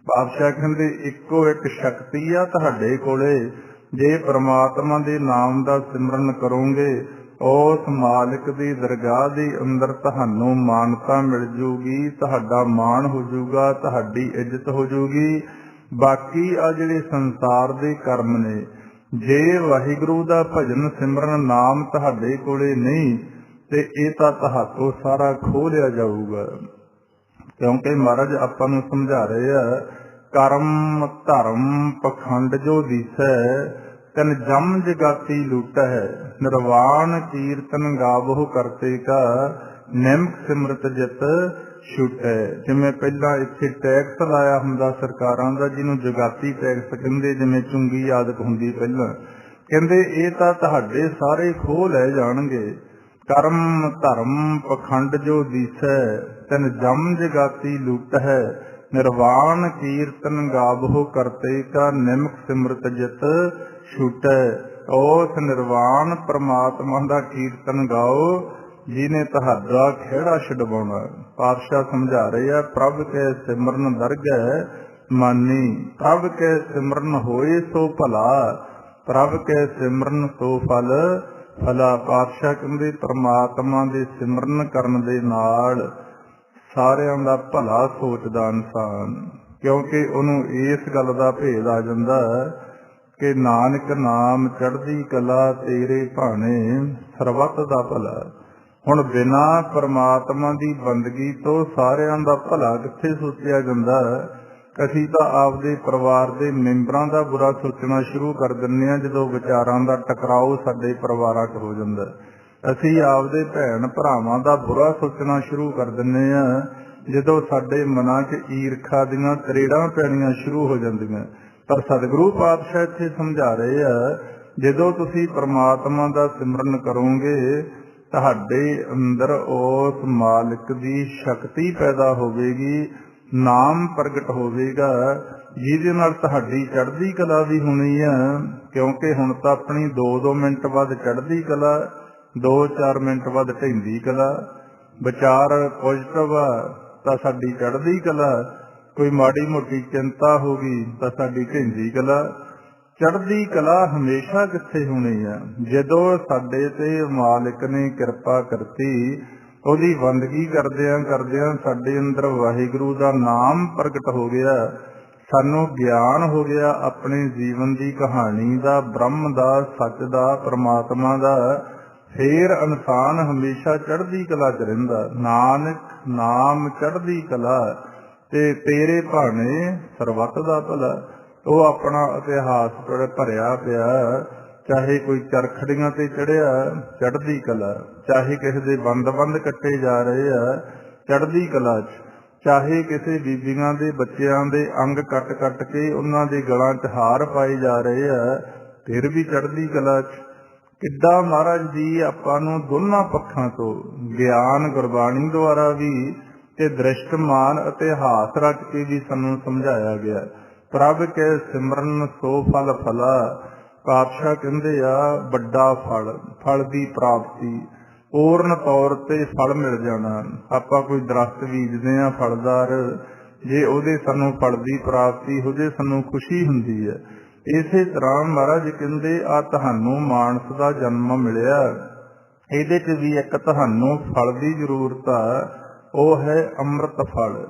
ਪਾਤਸ਼ਾਹ ਕਹਿੰਦੇ ਇੱਕੋ ਇੱਕ ਸ਼ਕਤੀ ਆ ਤੁਹਾਡੇ ਕੋਲੇ, ਜੇ ਪ੍ਰਮਾਤਮਾ ਦੇ ਨਾਮ ਦਾ ਸਿਮਰਨ ਕਰੋਗੇ ਉਸ ਮਾਲਕ ਦੀ ਦਰਗਾਹ ਦੇ ਅੰਦਰ ਤੁਹਾਨੂੰ ਮਾਨਤਾ ਮਿਲ ਜੂਗੀ, ਤੁਹਾਡਾ ਮਾਣ ਹੋ ਜੂਗਾ, ਤੁਹਾਡੀ ਇੱਜ਼ਤ ਹੋ ਜੂਗੀ। ਬਾਕੀ ਆ ਜਿਹੜੇ ਸੰਸਾਰ ਦੇ ਕਰਮ ਨੇ, ਜੇ ਵਾਹਿਗੁਰੂ ਦਾ ਭਜਨ ਸਿਮਰਨ ਨਾਮ ਤੁਹਾਡੇ ਕੋਲੇ ਨਹੀਂ ਤੇ ਇਹ ਤਾਂ ਤੁਹਾਤੋਂ ਸਾਰਾ ਖੋਹ ਲਿਆ ਜਾਊਗਾ। ਕਿਉਂਕਿ ਮਹਾਰਾਜ ਆਪਾਂ ਨੂੰ ਸਮਝਾ ਰਹੇ ਆ, ਕਰਮ ਧਰਮ ਪਖੰਡ ਜੋ ਦੀਸੈ, ਤਨ ਜਮ ਜਗਾਤੀ ਲੂਟਾ ਹੈ, ਨਿਰਵਾਣ ਕੀਰਤਨ ਗਾਵਹੁ ਕਰਤੇ ਕਾ, ਨਿਮਕ ਸਿਮਰਤ ਜਿਤ ਛੁਟੈ। ਜਿਵੇਂ ਪਹਿਲਾਂ ਇੱਥੇ ਟੈਕਸ ਲਾਇਆ ਹੁੰਦਾ ਸਰਕਾਰਾਂ ਦਾ, ਜਿਹਨੂੰ ਜਗਾਤੀ ਟੈਕਸ ਕਹਿੰਦੇ, ਜਿਵੇਂ ਚੁੰਗੀ ਆਦਿਕ ਹੁੰਦੀ ਪਹਿਲਾਂ, ਕਹਿੰਦੇ ਇਹ ਤਾਂ ਤੁਹਾਡੇ ਸਾਰੇ ਖੋਹ ਲੈ ਜਾਣਗੇ। ਕਰਮ ਧਰਮ ਪਖੰਡ ਜੋ ਦੀਸੈ, ਤਨ ਜਮ ਜਗਾਤੀ ਲੂਟ ਹੈ, ਨਿਰਵਾਣ ਕੀਰਤਨ ਗਾਵਹੁ ਕਰਤੇ ਕਾ, ਨਿਮਕ ਸਿਮਰਤ ਜਿਤ ਛੁਟੈ। ਉਸ ਨਿਰਵਾਣ ਪ੍ਰਮਾਤਮਾ ਦਾ ਕੀਰਤਨ ਗਾਓ ਜਿਹਨੇ ਤੁਹਾਡਾ ਖਹਿੜਾ ਛਡਵਾਉਣਾ। ਪਾਤਸ਼ਾਹ ਸਮਝਾ ਰਹੇ ਆ, ਪ੍ਰਭ ਕੇ ਸਿਮਰਨ ਦਰਗਹਿ ਮਾਨੀ। ਪ੍ਰਭ ਕੇ ਸਿਮਰਨ ਹੋਏ ਸੋ ਭਲਾ, ਪ੍ਰਭ ਕੇ ਸਿਮਰਨ ਸੋ ਫਲ ਭਲਾ। ਪਾਤਸ਼ਾਹ ਕਹਿੰਦੇ ਪ੍ਰਮਾਤਮਾ ਦੇ ਸਿਮਰਨ ਕਰਨ ਦੇ ਨਾਲ ਸਾਰਿਆਂ ਦਾ ਭਲਾ ਸੋਚਦਾ ਇਨਸਾਨ, ਕਿਉਂਕਿ ਉਹਨੂੰ ਇਸ ਗੱਲ ਦਾ ਭੇਦ ਆ ਜਾਂਦਾ ਕਿ ਨਾਨਕ ਨਾਮ ਚੜ੍ਹਦੀ ਕਲਾ ਤੇਰੇ ਭਾਣੇ, ਸਰਬੱਤ ਦਾ ਭਲਾ। ਹੁਣ ਬਿਨਾਂ ਪਰਮਾਤਮਾ ਦੀ ਬੰਦਗੀ ਤੋਂ ਸਾਰਿਆਂ ਦਾ ਭਲਾ ਕਿੱਥੇ ਸੋਚਿਆ ਜਾਂਦਾ। ਅਸੀਂ ਤਾਂ ਆਪਦੇ ਪਰਿਵਾਰ ਦੇ ਮੈਂਬਰਾਂ ਦਾ ਬੁਰਾ ਸੋਚਣਾ ਸ਼ੁਰੂ ਕਰ ਦਿੰਦੇ ਹਾਂ ਜਦੋਂ ਵਿਚਾਰਾਂ ਦਾ ਟਕਰਾਓ ਸਾਡੇ ਪਰਿਵਾਰਾਂ 'ਚ ਹੋ ਜਾਂਦਾ। ਅਸੀਂ ਆਪਦੇ ਭੈਣ ਭਰਾਵਾਂ ਦਾ ਬੁਰਾ ਸੋਚਣਾ ਸ਼ੁਰੂ ਕਰ ਦਿੰਦੇ ਹਾਂ ਜਦੋਂ ਸਾਡੇ ਮਨਾਂ 'ਚ ਈਰਖਾ ਦੀਆਂ ਤਰੇੜਾਂ ਪੈਣੀਆਂ ਸ਼ੁਰੂ ਹੋ ਜਾਂਦੀਆਂ। ਪਰ ਸਤਿਗੁਰੂ ਪਾਤਸ਼ਾਹ ਇੱਥੇ ਸਮਝਾ ਰਹੇ ਆ, ਜਦੋਂ ਤੁਸੀਂ ਪਰਮਾਤਮਾ ਦਾ ਸਿਮਰਨ ਕਰੋਗੇ ਤੁਹਾਡੇ ਅੰਦਰ ਉਸ ਮਾਲਕ ਦੀ ਸ਼ਕਤੀ ਪੈਦਾ ਹੋਵੇਗੀ, ਨਾਮ ਪ੍ਰਗਟ ਹੋਵੇਗਾ, ਜਿਹਦੇ ਨਾਲ ਤੁਹਾਡੀ ਚੜ੍ਹਦੀ ਕਲਾ ਵੀ ਹੋਣੀ ਆ। ਕਿਉਂਕਿ ਹੁਣ ਤਾਂ ਆਪਣੀ 2-2 ਮਿੰਟ ਬਾਅਦ ਚੜ੍ਹਦੀ ਕਲਾ, 2-4 ਮਿੰਟ ਬਾਅਦ ਢਹਿੰਦੀ ਕਲਾ। ਵਿਚਾਰ ਪੋਜ਼ਿਟਿਵ ਆ ਤਾਂ ਸਾਡੀ ਚੜ੍ਹਦੀ ਕਲਾ, ਕੋਈ ਮਾੜੀ ਮੋਟੀ ਚਿੰਤਾ ਹੋ ਗਈ ਤਾਂ ਸਾਡੀ ਢਹਿੰਦੀ ਕਲਾ। ਚੜ੍ਹਦੀ ਕਲਾ ਹਮੇਸ਼ਾ ਕਿੱਥੇ ਹੋਣੀ ਆ? ਜਦੋਂ ਸਾਡੇ ਤੇ ਮਾਲਕ ਨੇ ਕਿਰਪਾ ਕਰਤੀ, ਉਹਦੀ ਬੰਦਗੀ ਕਰਦਿਆਂ ਕਰਦਿਆਂ ਸਾਡੇ ਅੰਦਰ ਵਾਹਿਗੁਰੂ ਦਾ ਨਾਮ ਪ੍ਰਗਟ ਹੋ ਗਿਆ, ਸਾਨੂੰ ਗਿਆਨ ਹੋ ਗਿਆ ਆਪਣੇ ਜੀਵਨ ਦੀ ਕਹਾਣੀ ਦਾ, ਬ੍ਰਹਮ ਦਾ, ਸੱਚ ਦਾ, ਪਰਮਾਤਮਾ ਦਾ। ਫੇਰ ਇਨਸਾਨ ਹਮੇਸ਼ਾ ਚੜ੍ਹਦੀ ਕਲਾ 'ਚ ਰਹਿੰਦਾ। ਨਾਨਕ ਨਾਮ ਚੜ੍ਹਦੀ ਕਲਾ ਤੇ ਤੇਰੇ ਭਾਣੇ ਸਰਬੱਤ ਦਾ ਭਲਾ। ਉਹ ਆਪਣਾ ਇਤਿਹਾਸ ਭਰਿਆ ਪਿਆ, ਚਾਹੇ ਕੋਈ ਚਰਖੜੀਆਂ ਤੇ ਚੜਿਆ ਚੜ੍ਹਦੀ ਕਲਾ, ਚਾਹੇ ਕਿਸੇ ਦੇ ਬੰਦ ਕੱਟੇ ਜਾ ਰਹੇ ਆ ਚੜ੍ਹਦੀ ਕਲਾ 'ਚ, ਚਾਹੇ ਕਿਸੇ ਬੀਬੀਆਂ ਦੇ ਬੱਚਿਆਂ ਦੇ ਅੰਗ ਕੱਟ ਕੇ ਉਹਨਾਂ ਦੇ ਗਲਾਂ 'ਚ ਹਾਰ ਪਾਏ ਜਾ ਰਹੇ ਆ, ਫਿਰ ਵੀ ਚੜ੍ਹਦੀ ਕਲਾ 'ਚ। ਕਿੱਡਾ ਮਹਾਰਾਜ ਜੀ ਆਪਾਂ ਨੂੰ ਦੋਨਾਂ ਪੱਖਾਂ ਤੋਂ ਗਿਆਨ ਗੁਰਬਾਣੀ ਦੁਆਰਾ ਵੀ ਤੇ ਦ੍ਰਿਸ਼ਟਮਾਨ ਇਤਿਹਾਸ ਰਚ ਕੇ ਵੀ ਸਾਨੂੰ ਸਮਝਾਇਆ ਗਿਆ। ਪ੍ਰਭ ਕੇ ਸਿਮਰਨ ਸੋ ਫਲ ਫਲਾ। ਪਾਤਸ਼ਾਹ ਕਹਿੰਦੇ ਆ ਵੱਡਾ ਫਲ ਦੀ ਪ੍ਰਾਪਤੀ, ਪੂਰਨ ਤੌਰ ਤੇ ਫਲ ਮਿਲ ਜਾਣਾ। ਆਪਾਂ ਕੋਈ ਦਰਖਤ ਬੀਜਦੇ ਆ ਫਲਦਾਰ, ਜੇ ਉਹਦੇ ਸਾਨੂੰ ਫਲ ਦੀ ਪ੍ਰਾਪਤੀ ਹੋ ਜੇ ਸਾਨੂੰ ਖੁਸ਼ੀ ਹੁੰਦੀ ਹੈ। ਇਸੇ ਤਰ੍ਹਾਂ ਮਹਾਰਾਜ ਕਹਿੰਦੇ ਆ ਤੁਹਾਨੂੰ ਮਾਨਸ ਦਾ ਜਨਮ ਮਿਲਿਆ, ਇਹਦੇ 'ਚ ਵੀ ਇੱਕ ਤੁਹਾਨੂੰ ਫਲ ਦੀ ਜ਼ਰੂਰਤ ਆ, ਉਹ ਹੈ ਅੰਮ੍ਰਿਤ ਫਲ।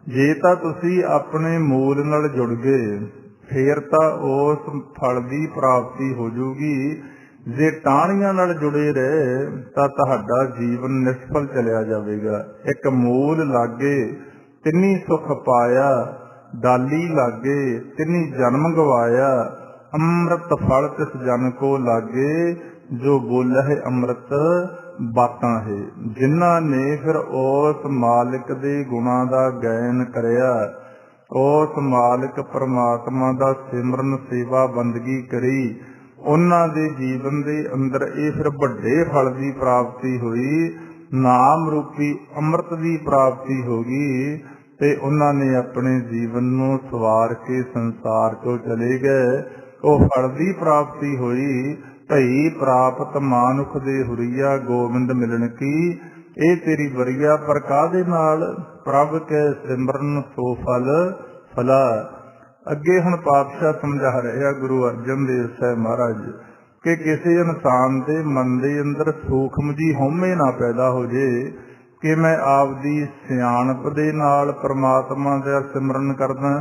ਜੇ ਤਾਂ ਤੁਸੀਂ ਆਪਣੇ ਮੂਲ ਨਾਲ ਜੁੜ ਗਏ ਫੇਰ ਤਾਂ ਉਸ ਫਲ ਦੀ ਪ੍ਰਾਪਤੀ ਹੋ ਜੂਗੀ। ਜੇ ਟਾਹਣੀਆਂ ਨਾਲ ਜੁੜੇ ਰਹੇ ਤਾਂ ਤੁਹਾਡਾ ਜੀਵਨ ਨਿਸਫਲ ਚਲਿਆ ਜਾਵੇਗਾ। ਇੱਕ ਮੂਲ ਲਾਗੇ ਤਿੰਨੀ ਸੁਖ ਪਾਇਆ, ਡਾਲੀ ਲਾਗੇ ਤਿੰਨੀ ਜਨਮ ਗਵਾਇਆ। ਅੰਮ੍ਰਿਤ ਫਲ ਤਿਸ ਜਨ ਕੋ ਲਾਗੇ, ਜੋ ਬੋਲੇ ਅੰਮ੍ਰਿਤ ਬਾਤਾਂ ਹੈ। ਜਿਨ੍ਹਾਂ ਨੇ ਫਿਰ ਉਸ ਮਾਲਕ ਦੇ ਗੁਣਾਂ ਦਾ ਗਾਇਨ ਕਰਿਆ, ਉਸ ਮਾਲਕ ਪਰਮਾਤਮਾ ਦਾ ਸਿਮਰਨ ਸੇਵਾ ਬੰਦਗੀ ਕਰੀ, ਉਹਨਾਂ ਦੇ ਜੀਵਨ ਦੇ ਅੰਦਰ ਇਹ ਫਿਰ ਵੱਡੇ ਫਲ ਦੀ ਪ੍ਰਾਪਤੀ ਹੋਈ, ਨਾਮ ਰੂਪੀ ਅੰਮ੍ਰਿਤ ਦੀ ਪ੍ਰਾਪਤੀ ਹੋ ਗਈ ਤੇ ਉਹਨਾਂ ਨੇ ਆਪਣੇ ਜੀਵਨ ਨੂੰ ਸਵਾਰ ਕੇ ਸੰਸਾਰ ਤੋਂ ਚਲੇ ਗਏ। ਉਹ ਫਲ ਦੀ ਪ੍ਰਾਪਤੀ ਹੋਈ। ਭਈ ਪ੍ਰਾਪਤ ਮਾਨੁਖ ਦੇ ਹੁਰੀਆ ਗੋਬਿੰਦ ਮਿਲਣ ਕੀ, ਇਹ ਤੇਰੀ ਵਰੀਆ ਪਰ ਕਾਹਦੇ ਨਾਲ? ਪ੍ਰਭ ਕੇ ਸਿਮਰਨ ਸੋ ਫਲ ਫਲਾ। ਅੱਗੇ ਹੁਣ ਪਾਤਸ਼ਾਹ ਸਮਝਾ ਰਿਹਾ ਗੁਰੂ ਅਰਜਨ ਦੇਵ ਸਾਹਿਬ ਮਹਾਰਾਜ ਕਿ ਕਿਸੇ ਇਨਸਾਨ ਦੇ ਮਨ ਦੇ ਅੰਦਰ ਸੂਖਮ ਜੀ ਹਉਮੈ ਨਾ ਪੈਦਾ ਹੋ ਜੇ ਕਿ ਮੈਂ ਆਪਦੀ ਸਿਆਣਪ ਦੇ ਨਾਲ ਪਰਮਾਤਮਾ ਦਾ ਸਿਮਰਨ ਕਰਦਾ,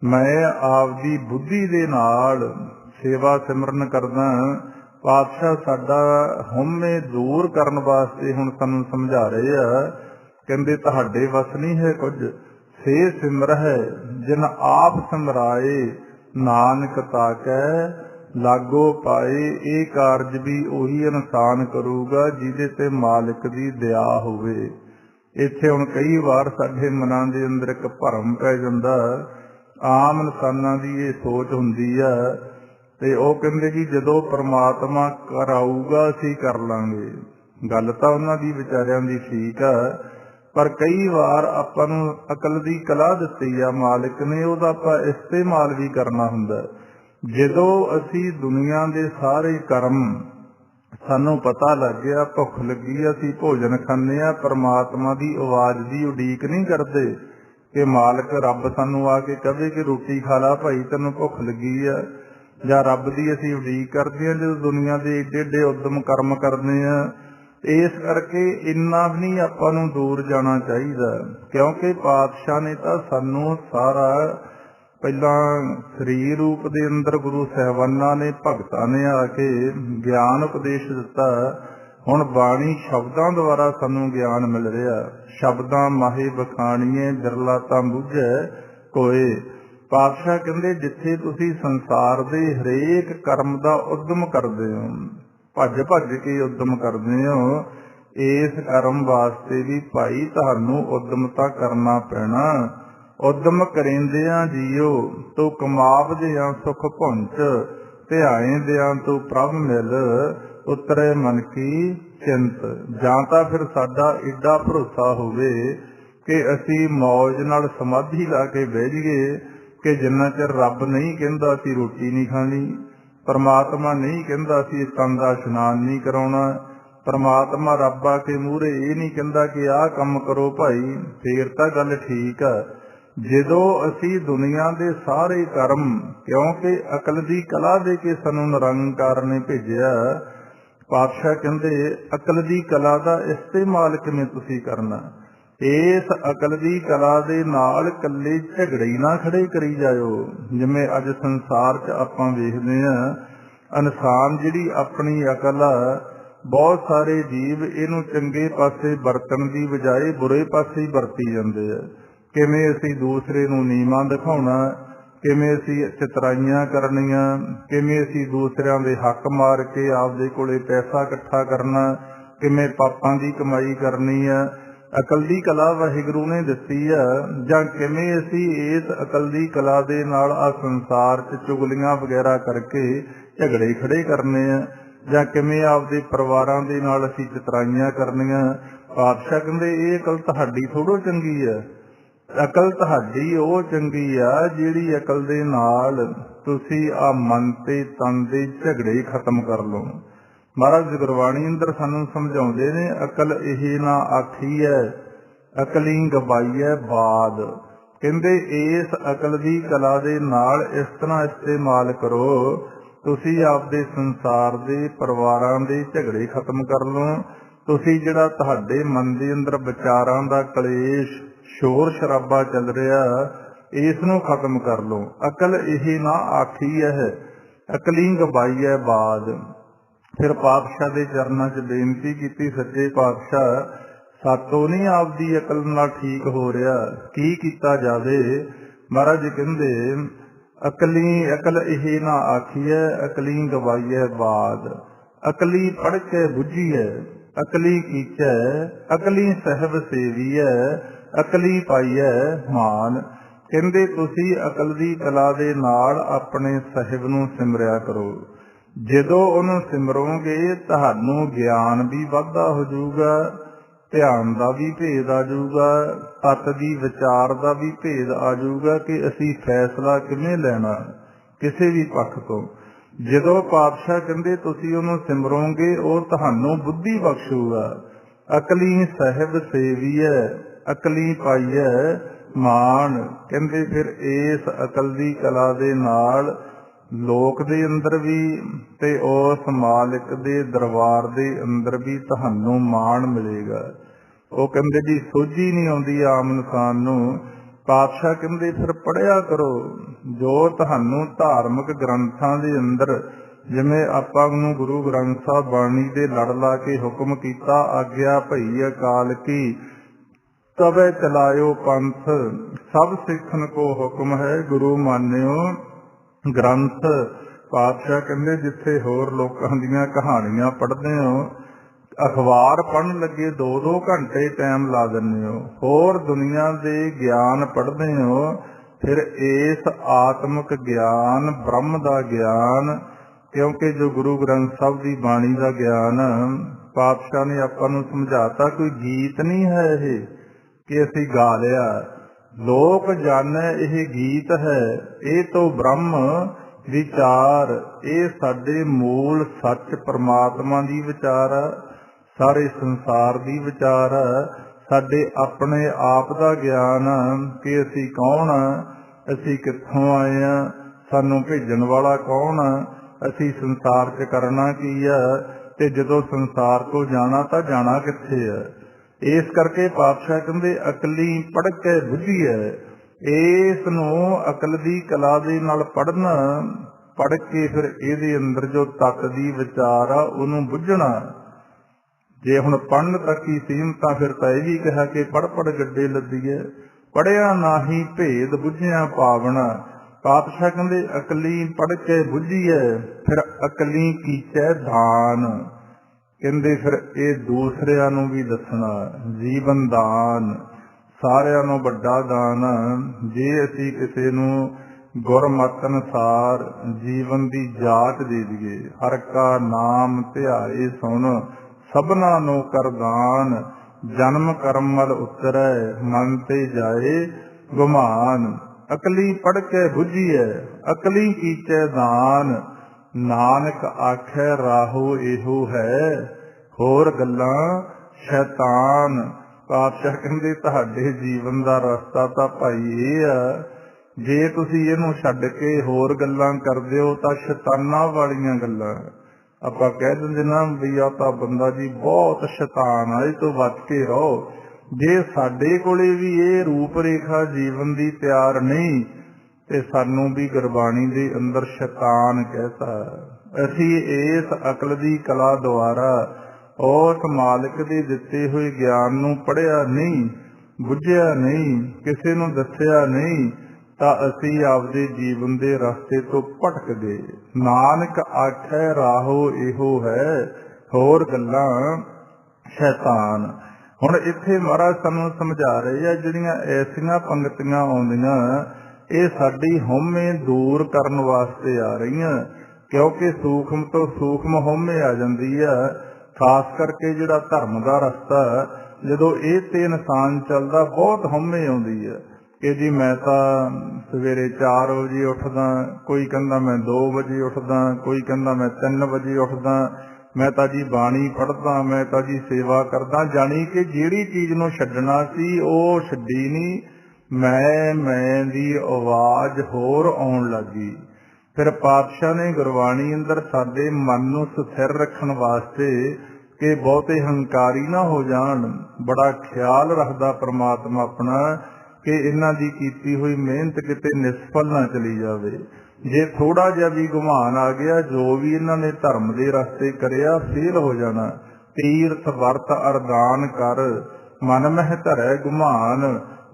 ਮੈਂ ਆਪਦੀ ਬੁੱਧੀ ਦੇ ਨਾਲ ਸੇਵਾ ਸਿਮਰਨ ਕਰਦਾ। ਪਾਤਸ਼ਾਹ ਸਾਡਾ ਹਉਮੈ ਦੂਰ ਕਰਨ ਵਾਸਤੇ ਹੁਣ ਸਾਨੂੰ ਸਮਝਾ ਰਹੇ ਆ। ਕਹਿੰਦੇ ਤੁਹਾਡੇ ਵੱਸ ਨਹੀਂ ਹੈ ਕੁਝ, ਸੇ ਸਿਮਰਹਿ ਜਿਨ ਆਪ ਸਿਮਰਾਏ, ਨਾਨਕ ਤਾਕੈ ਲਾਗੋ ਪਾਏ। ਇਹ ਕਾਰਜ ਵੀ ਉਹੀ ਇਨਸਾਨ ਕਰੂਗਾ ਜਿਹਦੇ ਤੇ ਮਾਲਕ ਦੀ ਦਇਆ ਹੋਵੇ। ਇੱਥੇ ਹੁਣ ਕਈ ਵਾਰ ਸਾਡੇ ਮਨਾਂ ਦੇ ਅੰਦਰ ਇੱਕ ਭਰਮ ਪੈ ਜਾਂਦਾ। ਆਮ ਇਨਸਾਨਾਂ ਦੀ ਇਹ ਸੋਚ ਹੁੰਦੀ ਆ ਤੇ ਉਹ ਕਹਿੰਦੇ ਕਿ ਜਦੋਂ ਪਰਮਾਤਮਾ ਕਰਾਊਗਾ ਅਸੀਂ ਕਰ ਲਾਂਗੇ। ਗੱਲ ਤਾਂ ਉਹਨਾਂ ਦੀ ਵਿਚਾਰਿਆਂ ਦੀ ਠੀਕ ਆ, ਪਰ ਕਈ ਵਾਰ ਆਪਾਂ ਨੂੰ ਅਕਲ ਦੀ ਕਲਾ ਦਿੱਤੀ ਆ ਮਾਲਕ ਨੇ, ਉਹਦਾ ਆਪਾਂ ਇਸਤੇਮਾਲ ਵੀ ਕਰਨਾ ਹੁੰਦਾ। ਜਦੋਂ ਅਸੀਂ ਦੁਨੀਆ ਦੇ ਸਾਰੇ ਕਰਮ, ਸਾਨੂੰ ਪਤਾ ਲੱਗ ਗਿਆ ਭੁੱਖ ਲੱਗੀ ਅਸੀਂ ਭੋਜਨ ਖਾਂਦੇ ਆ, ਪਰਮਾਤਮਾ ਦੀ ਆਵਾਜ਼ ਦੀ ਉਡੀਕ ਨਹੀਂ ਕਰਦੇ ਕਿ ਮਾਲਕ ਰੱਬ ਸਾਨੂੰ ਆ ਕੇ ਕਹੇ ਕਿ ਰੋਟੀ ਖਾ ਲਾ ਭਾਈ ਤੈਨੂੰ ਭੁੱਖ ਲੱਗੀ ਆ, ਜਾਂ ਰੱਬ ਦੀ ਅਸੀਂ ਉਡੀਕ ਕਰਦੇ ਹਾਂ ਜਦੋਂ ਦੁਨੀਆ ਦੇ ਏਡੇ ਏਡੇ ਉਦਮ ਕਰਮ ਕਰਦੇ ਆ। ਇਸ ਕਰਕੇ ਇੰਨਾ ਵੀ ਨਹੀਂ ਆਪਾਂ ਨੂੰ ਦੂਰ ਜਾਣਾ ਚਾਹੀਦਾ, ਕਿਉਂਕਿ ਪਾਤਸ਼ਾਹ ਨੇ ਤਾਂ ਸਾਨੂੰ ਸਾਰਾ ਪਹਿਲਾਂ ਸਰੀਰ ਰੂਪ ਦੇ ਅੰਦਰ ਗੁਰੂ ਸਾਹਿਬਾਨਾਂ ਨੇ ਭਗਤਾਂ ਨੇ ਆ ਕੇ ਗਿਆਨ ਉਪਦੇਸ਼ ਦਿੱਤਾ। ਹੁਣ ਬਾਣੀ ਸ਼ਬਦਾਂ ਦੁਆਰਾ ਸਾਨੂੰ ਗਿਆਨ ਮਿਲ ਰਿਹਾ। ਸ਼ਬਦਾਂ ਮਾਹੇ ਬਖਾਣੀਏ ਬਿਰਲਾ ਤਾਂ ਬੁੱਝੈ ਕੋਏ। ਪਾਤਸ਼ਾਹ ਕਹਿੰਦੇ ਜਿੱਥੇ ਤੁਸੀਂ ਸੰਸਾਰ ਦੇ ਹਰੇਕ ਕਰਮ ਦਾ ਉਦਮ ਕਰਦੇ ਹੋ, ਭੱਜ ਭੱਜ ਕੇ ਉਦਮ ਕਰਦੇ ਹੋ, ਇਸ ਕਰਮ ਵਾਸਤੇ ਵੀ ਭਾਈ ਤੁਹਾਨੂੰ ਉਦਮ ਤਾਂ ਕਰਨਾ ਪੈਣਾ। ਉਦਮ ਕਰਿੰਦਿਆਂ ਜੀਓ ਤੂੰ ਕਮਾਵਦਿਆਂ ਸੁਖ ਭੁੰਚ, ਧਿਆਇਂਦਿਆਂ ਤੂੰ ਪ੍ਰਭ ਮਿਲ ਉਤਰੇ ਮਨ ਕੀ ਚਿੰਤ। ਜਾਂ ਤਾਂ ਫਿਰ ਸਾਡਾ ਏਡਾ ਭਰੋਸਾ ਹੋਵੇ ਕਿ ਅਸੀਂ ਮੌਜ ਨਾਲ ਸਮਾਧੀ ਲਾ ਕੇ ਬਹਿ ਜਾਈਏ ਕਿ ਜਿੰਨਾ ਚਿਰ ਰੱਬ ਨਹੀਂ ਕਹਿੰਦਾ ਅਸੀਂ ਰੋਟੀ ਨਹੀਂ ਖਾਣੀ, ਪਰਮਾਤਮਾ ਨਹੀਂ ਕਹਿੰਦਾ ਅਸੀਂ ਤਨ ਦਾ ਇਸ਼ਨਾਨ ਨਹੀਂ ਕਰਾਉਣਾ, ਪਰਮਾਤਮਾ ਰੱਬ ਆ ਕੇ ਮੂਹਰੇ ਇਹ ਨਹੀਂ ਕਹਿੰਦਾ ਕਿ ਆਹ ਕੰਮ ਕਰੋ ਭਾਈ, ਫੇਰ ਤਾਂ ਗੱਲ ਠੀਕ ਆ। ਜਦੋਂ ਅਸੀਂ ਦੁਨੀਆ ਦੇ ਸਾਰੇ ਕਰਮ, ਕਿਉਂਕਿ ਅਕਲ ਦੀ ਕਲਾ ਦੇ ਕੇ ਸਾਨੂੰ ਨਿਰੰਕਾਰ ਨੇ ਭੇਜਿਆ, ਪਾਤਸ਼ਾਹ ਕਹਿੰਦੇ ਅਕਲ ਦੀ ਕਲਾ ਦਾ ਇਸਤੇਮਾਲ ਕਿਵੇਂ ਤੁਸੀਂ ਕਰਨਾ। ਇਸ ਅਕਲ ਦੀ ਕਲਾ ਦੇ ਨਾਲ ਇਕੱਲੇ ਝਗੜੇ ਹੀ ਨਾ ਖੜੇ ਕਰੀ ਜਾਇਓ। ਜਿਵੇਂ ਅੱਜ ਸੰਸਾਰ 'ਚ ਆਪਾਂ ਵੇਖਦੇ ਹਾਂ, ਇਨਸਾਨ ਜਿਹੜੀ ਆਪਣੀ ਅਕਲ ਆ, ਬਹੁਤ ਸਾਰੇ ਜੀਵ ਇਹਨੂੰ ਚੰਗੇ ਪਾਸੇ ਵਰਤਣ ਦੀ ਬਜਾਏ ਬੁਰੇ ਪਾਸੇ ਹੀ ਵਰਤੀ ਜਾਂਦੇ ਆ। ਕਿਵੇਂ ਅਸੀਂ ਦੂਸਰੇ ਨੂੰ ਨੀਵਾਂ ਦਿਖਾਉਣਾ, ਕਿਵੇਂ ਅਸੀਂ ਚਤਰਾਈਆਂ ਕਰਨੀਆਂ, ਕਿਵੇਂ ਅਸੀਂ ਦੂਸਰਿਆਂ ਦੇ ਹੱਕ ਮਾਰ ਕੇ ਆਪਦੇ ਕੋਲੇ ਪੈਸਾ ਇਕੱਠਾ ਕਰਨਾ, ਕਿਵੇਂ ਪਾਪਾਂ ਦੀ ਕਮਾਈ ਕਰਨੀ ਆ। ਅਕਲ ਦੀ ਕਲਾ ਵਾਹਿਗੁਰੂ ਨੇ ਦਿੱਤੀ ਆ, ਜਾਂ ਕਿਵੇਂ ਅਸੀਂ ਇਸ ਅਕਲ ਦੀ ਕਲਾ ਦੇ ਨਾਲ ਆ ਸੰਸਾਰ 'ਚ ਚੁਗਲੀਆਂ ਵਗੈਰਾ ਕਰਕੇ ਝਗੜੇ ਖੜੇ ਕਰਨੇ ਆ, ਜਾਂ ਕਿਵੇਂ ਆਪਦੇ ਪਰਿਵਾਰਾਂ ਦੇ ਨਾਲ ਅਸੀਂ ਚਤਰਾਈਆਂ ਕਰਨੀਆਂ। ਪਾਤਸ਼ਾਹ ਕਹਿੰਦੇ ਇਹ ਅਕਲ ਤੁਹਾਡੀ ਥੋੜ੍ਹੋ ਚੰਗੀ ਆ, ਅਕਲ ਤੁਹਾਡੀ ਉਹ ਚੰਗੀ ਆ ਜਿਹੜੀ ਅਕਲ ਦੇ ਨਾਲ ਤੁਸੀਂ ਆ ਮਨ ਤੇ ਤਨ ਦੇ ਝਗੜੇ ਖਤਮ ਕਰ ਲਓ। ਮਹਾਰਾਜ ਗੁਰਬਾਣੀ ਅੰਦਰ ਸਾਨੂੰ ਸਮਝਾਉਂਦੇ ਨੇ, ਅਕਲ ਇਹ ਨਾ ਆਖੀ ਹੈ ਅਕਲੀ ਗਵਾਈ ਹੈ ਬਾਦ। ਕਹਿੰਦੇ ਇਸ ਅਕਲ ਦੀ ਕਲਾ ਦੇ ਨਾਲ ਇਸ ਤਰ੍ਹਾਂ ਇਸਤੇਮਾਲ ਕਰੋ, ਤੁਸੀਂ ਆਪਦੇ ਸੰਸਾਰ ਦੇ ਪਰਿਵਾਰਾਂ ਦੇ ਝਗੜੇ ਖਤਮ ਕਰ ਲਓ। ਤੁਸੀਂ ਜਿਹੜਾ ਤੁਹਾਡੇ ਮਨ ਦੇ ਅੰਦਰ ਵਿਚਾਰਾਂ ਦਾ ਕਲੇਸ਼, ਸ਼ੋਰ ਸ਼ਰਾਬਾ ਚੱਲ ਰਿਹਾ, ਇਸ ਨੂੰ ਖਤਮ ਕਰ ਲਓ। ਅਕਲ ਇਹ ਨਾ ਆਖੀ ਹੈ ਅਕਲੀ ਗਵਾਈ ਹੈ ਬਾਦ। ਫਿਰ ਪਾਤਸ਼ਾਹ ਦੇ ਚਰਨਾਂ 'ਚ ਬੇਨਤੀ ਕੀਤੀ, ਸੱਚੇ ਪਾਤਸ਼ਾਹ ਸਾਤੋਂ ਨਹੀਂ ਆਪਦੀ ਅਕਲ ਨਾਲ ਠੀਕ ਹੋ ਰਿਹਾ, ਕੀ ਕੀਤਾ ਜਾਵੇ। ਮਹਾਰਾਜ ਕਹਿੰਦੇ ਅਕਲ ਇਹ ਨਾ ਆਖੀਐ ਅਕਲੀ ਗਵਾਈਐ ਬਾਦ। ਅਕਲੀ ਪੜ੍ਹ ਕੇ ਬੁੱਝੀਐ ਅਕਲੀ ਕੀਚੈ ਅਕਲੀ ਸਹਿਬ ਸੇਵੀਐ ਅਕਲੀ ਪਾਈਐ ਮਾਨ। ਕਹਿੰਦੇ ਤੁਸੀਂ ਅਕਲ ਦੀ ਕਲਾ ਦੇ ਨਾਲ ਆਪਣੇ ਸਾਹਿਬ ਨੂੰ ਸਿਮਰਿਆ ਕਰੋ। ਜਦੋਂ ਉਹਨੂੰ ਸਿਮਰੋਗੇ ਤੁਹਾਨੂੰ ਗਿਆਨ ਵੀ ਵਾਧਾ ਹੋ ਜਾਊਗਾ, ਧਿਆਨ ਦਾ ਵੀ ਭੇਦ ਆ ਜਾਊਗਾ, ਤਤ ਦੀ ਵਿਚਾਰ ਦਾ ਵੀ ਭੇਦ ਆ ਜਾਊਗਾ ਕਿ ਅਸੀਂ ਫੈਸਲਾ ਕਿਵੇਂ ਲੈਣਾ ਕਿਸੇ ਵੀ ਪੱਖ ਤੋਂ। ਜਦੋਂ ਪਾਤਸ਼ਾਹ ਕਹਿੰਦੇ ਤੁਸੀਂ ਉਹਨੂੰ ਸਿਮਰੋਗੇ, ਉਹ ਤੁਹਾਨੂੰ ਬੁੱਧੀ ਬਖਸ਼ੂਗਾ। ਅਕਲੀ ਸਾਹਿਬ ਸੇਵੀਐ ਅਕਲੀ ਪਾਈਐ ਮਾਨ। ਕਹਿੰਦੇ ਫਿਰ ਇਸ ਅਕਲ ਦੀ ਕਲਾ ਦੇ ਨਾਲ ਲੋਕ ਦੇ ਅੰਦਰ ਵੀ ਤੇ ਉਸ ਮਾਲਿਕ ਦੇ ਦਰਬਾਰ ਦੇ ਅੰਦਰ ਵੀ ਤੁਹਾਨੂੰ ਮਾਣ ਮਿਲੇਗਾ। ਉਹ ਕਹਿੰਦੇ ਜੀ ਸੋਝੀ ਨਹੀਂ ਆਉਂਦੀ ਆਮ ਇਨਸਾਨ ਨੂੰ। ਪਾਤਸ਼ਾਹ ਕਹਿੰਦੇ ਫਿਰ ਪੜ੍ਹਿਆ ਕਰੋ ਜੋ ਤੁਹਾਨੂੰ ਧਾਰਮਿਕ ਗ੍ਰੰਥਾਂ ਦੇ ਅੰਦਰ, ਜਿਵੇਂ ਆਪਾਂ ਨੂੰ ਗੁਰੂ ਗ੍ਰੰਥ ਸਾਹਿਬ ਬਾਣੀ ਦੇ ਲੜ ਲਾ ਕੇ ਹੁਕਮ ਕੀਤਾ, ਆਗਿਆ ਭਈ ਅਕਾਲ ਕੀ ਤਵੇ ਚਲਾਇਓ ਪੰਥ, ਸਭ ਸਿੱਖਣ ਕੋ ਹੁਕਮ ਹੈ ਗੁਰੂ ਮਾਨਿਓ ਗ੍ਰੰਥ। ਪਾਤਸ਼ਾਹ ਕਹਿੰਦੇ ਜਿੱਥੇ ਹੋਰ ਲੋਕਾਂ ਦੀਆਂ ਕਹਾਣੀਆਂ ਪੜ੍ਹਦੇ ਹੋ, ਅਖਬਾਰ ਪੜ੍ਹਨ ਲੱਗੇ 2-2 ਘੰਟੇ ਟਾਈਮ ਲਾ ਦਿੰਦੇ ਹੋ, ਹੋਰ ਦੁਨੀਆ ਦੇ ਗਿਆਨ ਪੜ੍ਹਦੇ ਹੋ, ਫਿਰ ਇਸ ਆਤਮਿਕ ਗਿਆਨ, ਬ੍ਰਹਮ ਦਾ ਗਿਆਨ, ਕਿਉਂਕਿ ਜੋ ਗੁਰੂ ਗ੍ਰੰਥ ਸਾਹਿਬ ਦੀ ਬਾਣੀ ਦਾ ਗਿਆਨ ਪਾਤਸ਼ਾਹ ਨੇ ਆਪਾਂ ਨੂੰ ਸਮਝਾਤਾ, ਕੋਈ ਗੀਤ ਨਹੀਂ ਹੈ ਇਹ ਕਿ ਅਸੀਂ ਗਾ ਲਿਆ। ਲੋਕ ਜਾਣੈ ਇਹ ਗੀਤ ਹੈ, ਇਹ ਤੋਂ ਬ੍ਰਹਮ ਵਿਚਾਰ। ਇਹ ਸਾਡੇ ਮੂਲ ਸੱਚ ਪਰਮਾਤਮਾ ਦੀ ਵਿਚਾਰ ਆ, ਸਾਰੇ ਸੰਸਾਰ ਦੀ ਵਿਚਾਰ ਆ, ਸਾਡੇ ਆਪਣੇ ਆਪ ਦਾ ਗਿਆਨ ਕਿ ਅਸੀਂ ਕੌਣ ਆ, ਅਸੀਂ ਕਿੱਥੋਂ ਆਏ ਆ, ਸਾਨੂੰ ਭੇਜਣ ਵਾਲਾ ਕੌਣ ਆ, ਅਸੀਂ ਸੰਸਾਰ 'ਚ ਕਰਨਾ ਕੀ ਆ, ਤੇ ਜਦੋਂ ਸੰਸਾਰ ਤੋਂ ਜਾਣਾ ਤਾਂ ਜਾਣਾ ਕਿੱਥੇ ਆ। ਇਸ ਕਰਕੇ ਪਾਤਸ਼ਾਹ ਕਹਿੰਦੇ ਅਕਲੀ ਪੜ੍ਹ ਕੇ ਬੁੱਝੀਐ। ਇਸ ਨੂੰ ਅਕਲ ਦੀ ਕਲਾ ਦੇ ਨਾਲ ਪੜ੍ਹਨਾ, ਪੜ੍ਹ ਕੇ ਫਿਰ ਇਹਦੇ ਅੰਦਰ ਜੋ ਤੱਤ ਦੀ ਵਿਚਾਰ ਆ ਉਹਨੂੰ ਬੁੱਝਣਾ। ਜੇ ਹੁਣ ਪੜ੍ਹਨ तक ही सीमत फिर तो यह भी कहा कि पढ़ पढ़ गड्ढे लद्दीए, पढ़िया नाही भेद बुझिया पावना। पातशाह कहते अकली पढ़ के बुझीए फिर अकली कीचै दान। कहते फिर ये दूसरिਆਂ ਨੂੰ भी दसना जीवन दान सारिਆਂ ਨੂੰ ਵੱਡਾ दान। जे असी किसी ਨੂੰ गुरमत अनुसार जीवन की जाच दे दिए, हर का नाम ध्याए सुन सबना नो कर दान। जन्म कर्म मल उतरै मन ते जाए गुमान। अकली पढ़ के बुझीए अकली कीचै दान। नानक आखै राहो एहो है होर गल्लां शैतान। पातशाह कहंदे तुहाडे जीवन का रस्ता तो भाई ये आ, जे तुसी इहनूं छड्ड के होर गल्लां करदे हो तां शैतानां वालियां गल्लां। आपां कह दिंदे ना भी आ तां बंदा जी बहुत शैतान आ, इह तों बच के रहो। जे साडे कोले भी ये रूप रेखा जीवन दी तैयार नहीं ते सानूं भी गुरबाणी दे अंदर शैतान कहता। असीं इस अकल दी कला द्वारा उस मालिक दे दित्ते होए ज्ञान नूं पढ़िया नहीं, बुझिया नहीं, किसी नूं दस्सिया नहीं तां असीं आपदे जीवन दे रस्ते तो भटक गए। नानक आखै राहो इहो है होर गल्लां शैतान। हुण इत्थे महाराज सानूं समझा रहे आ जिहड़ियां ऐसियां पंक्तियां आउंदियां ਇਹ साडी हौमे दूर करन वास्ते आ रहीआं, क्योंकि सूखम तो सूखम हौमे आ जांदी आ। खास करके जिहड़ा धर्म दा रस्ता जदों इह ते इंसान चलदा बहुत हौमे आउंदी है कि जी मैं तो सवेरे 4 बजे उठदा, कोई कहंदा मैं 2 बजे उठदा, कोई कहंदा मैं 3 बजे उठदा, मैं तो जी बाणी पढ़दा, मैं तो जी सेवा करदा। जानी कि जिहड़ी चीज़ नूं छड्डना सी ओह छड्डी नहीं, मैं दी आवाज़ होर आउण लगी। फिर पातशाह ने गुरबाणी अंदर साडे मन नूं स्थिर रखण वास्ते कि बहुते हंकारी ना हो जाण, बड़ा ख्याल रखदा परमात्मा अपना कि इन्हां दी कीती हुई मेहनत किते निष्फल ना चली जावे। जे थोड़ा जिहा भी गुमान आ गया, जो भी इन्हां ने धर्म दे रस्ते करिया फेल हो जाना। तीर्थ वर्त अरदान कर मन मह धरै गुमान।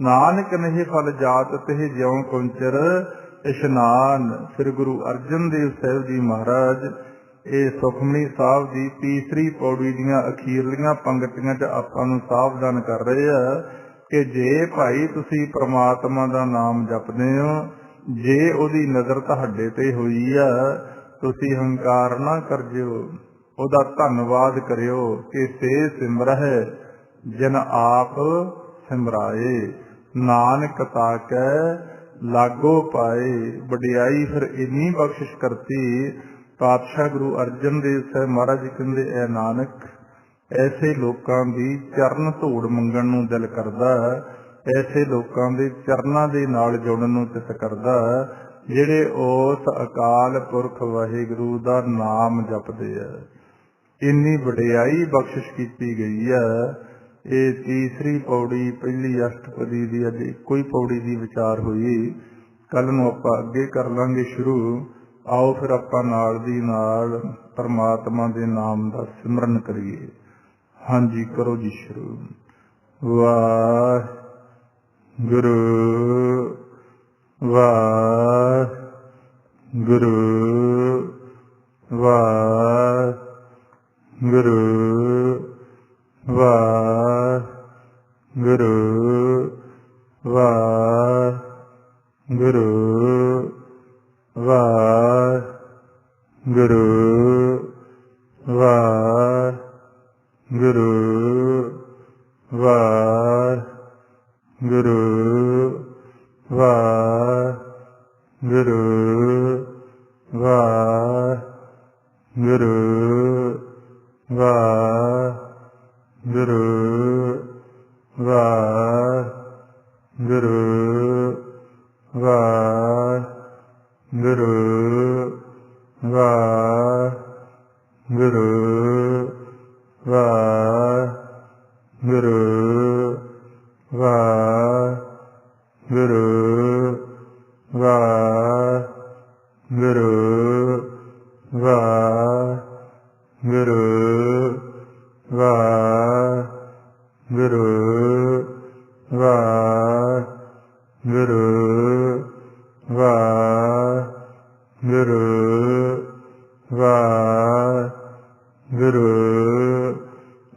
नानक नहीं फल जात तिह ज्यों कुंचर इशनान। श्री गुरु अर्जन देव साहिब जी महाराज ਇਹ ਸੁਖਮਨੀ ਸਾਹਿਬ ਦੀ ਤੀਸਰੀ ਪੌੜੀ ਦੀਆਂ ਅਖੀਰਲੀਆਂ ਪੰਕਤੀਆਂ 'ਚ ਆਪਾਂ ਨੂੰ ਸਾਵਧਾਨ ਕਰ ਰਹੇ ਆ ਕਿ ਜੇ ਭਾਈ ਤੁਸੀਂ ਪ੍ਰਮਾਤਮਾ ਦਾ ਨਾਮ ਜਪਦੇ ਹੋ, ਜੇ ਉਹਦੀ ਨਜ਼ਰ ਤੁਹਾਡੇ ਤੇ ਹੋਈ ਆ, ਤੁਸੀਂ ਹੰਕਾਰ ਨਾ ਕਰਜਿਓ, ਉਹਦਾ ਧੰਨਵਾਦ ਕਰਿਓ ਕਿ ਸੇ ਸਿਮਰਹਿ ਜਿਨ ਆਪ ਸਿਮਰਾਏ। ਨਾਨਕ ਤਾਕੈ ਲਾਗੋ ਪਾਏ। ਵਡਿਆਈ ਫਿਰ ਇੰਨੀ ਬਖਸ਼ਿਸ਼ ਕਰਤੀ। पातशाह गुरु अर्जन देव साहब महाराज जी कहते ऐ नानक ऐसे लोगों की चरण धूड़ मंगण नूं दिल करदा, ऐसे लोगों के चरणों के नाल जुड़न नूं चित करदा जिहड़े उस अकाल पुरख वाहिगुरू दा नाम जपदे आ। इन्नी वडियाई बख्शिश की गई है। ये तीसरी पौड़ी पहली अष्टपदी की अज कोई पौड़ी की विचार हुई, कल नूं आपां अगे कर लांगे शुरू। आओ फिर आपां नाल दी नाल परमात्मा दे नाम दा सिमरन करिए। हाँ जी करो जी शुरू। वाहिगुरू वाहिगुरू वाहिगुरू वाहिगुरू वाहिगुरू वाहिगुरू वाहिगुरू वाहिगुरू वाहिगुरू वाहिगुरू वाहिगुरू वाहिगुरू वाहिगुरू वाहिगुरू वाहिगुरू वाहिगुरू वाहिगुरू वाहिगुरू वाहिगुरू ਵਾਹਿਗੁਰੂ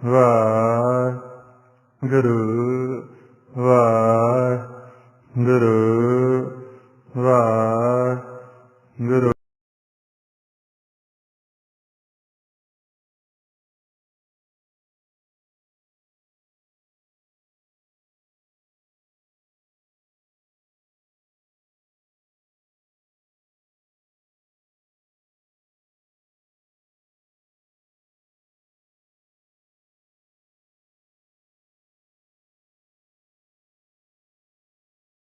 ਵਾਹਿਗੁਰੂ ਵਾਹਿਗੁਰੂ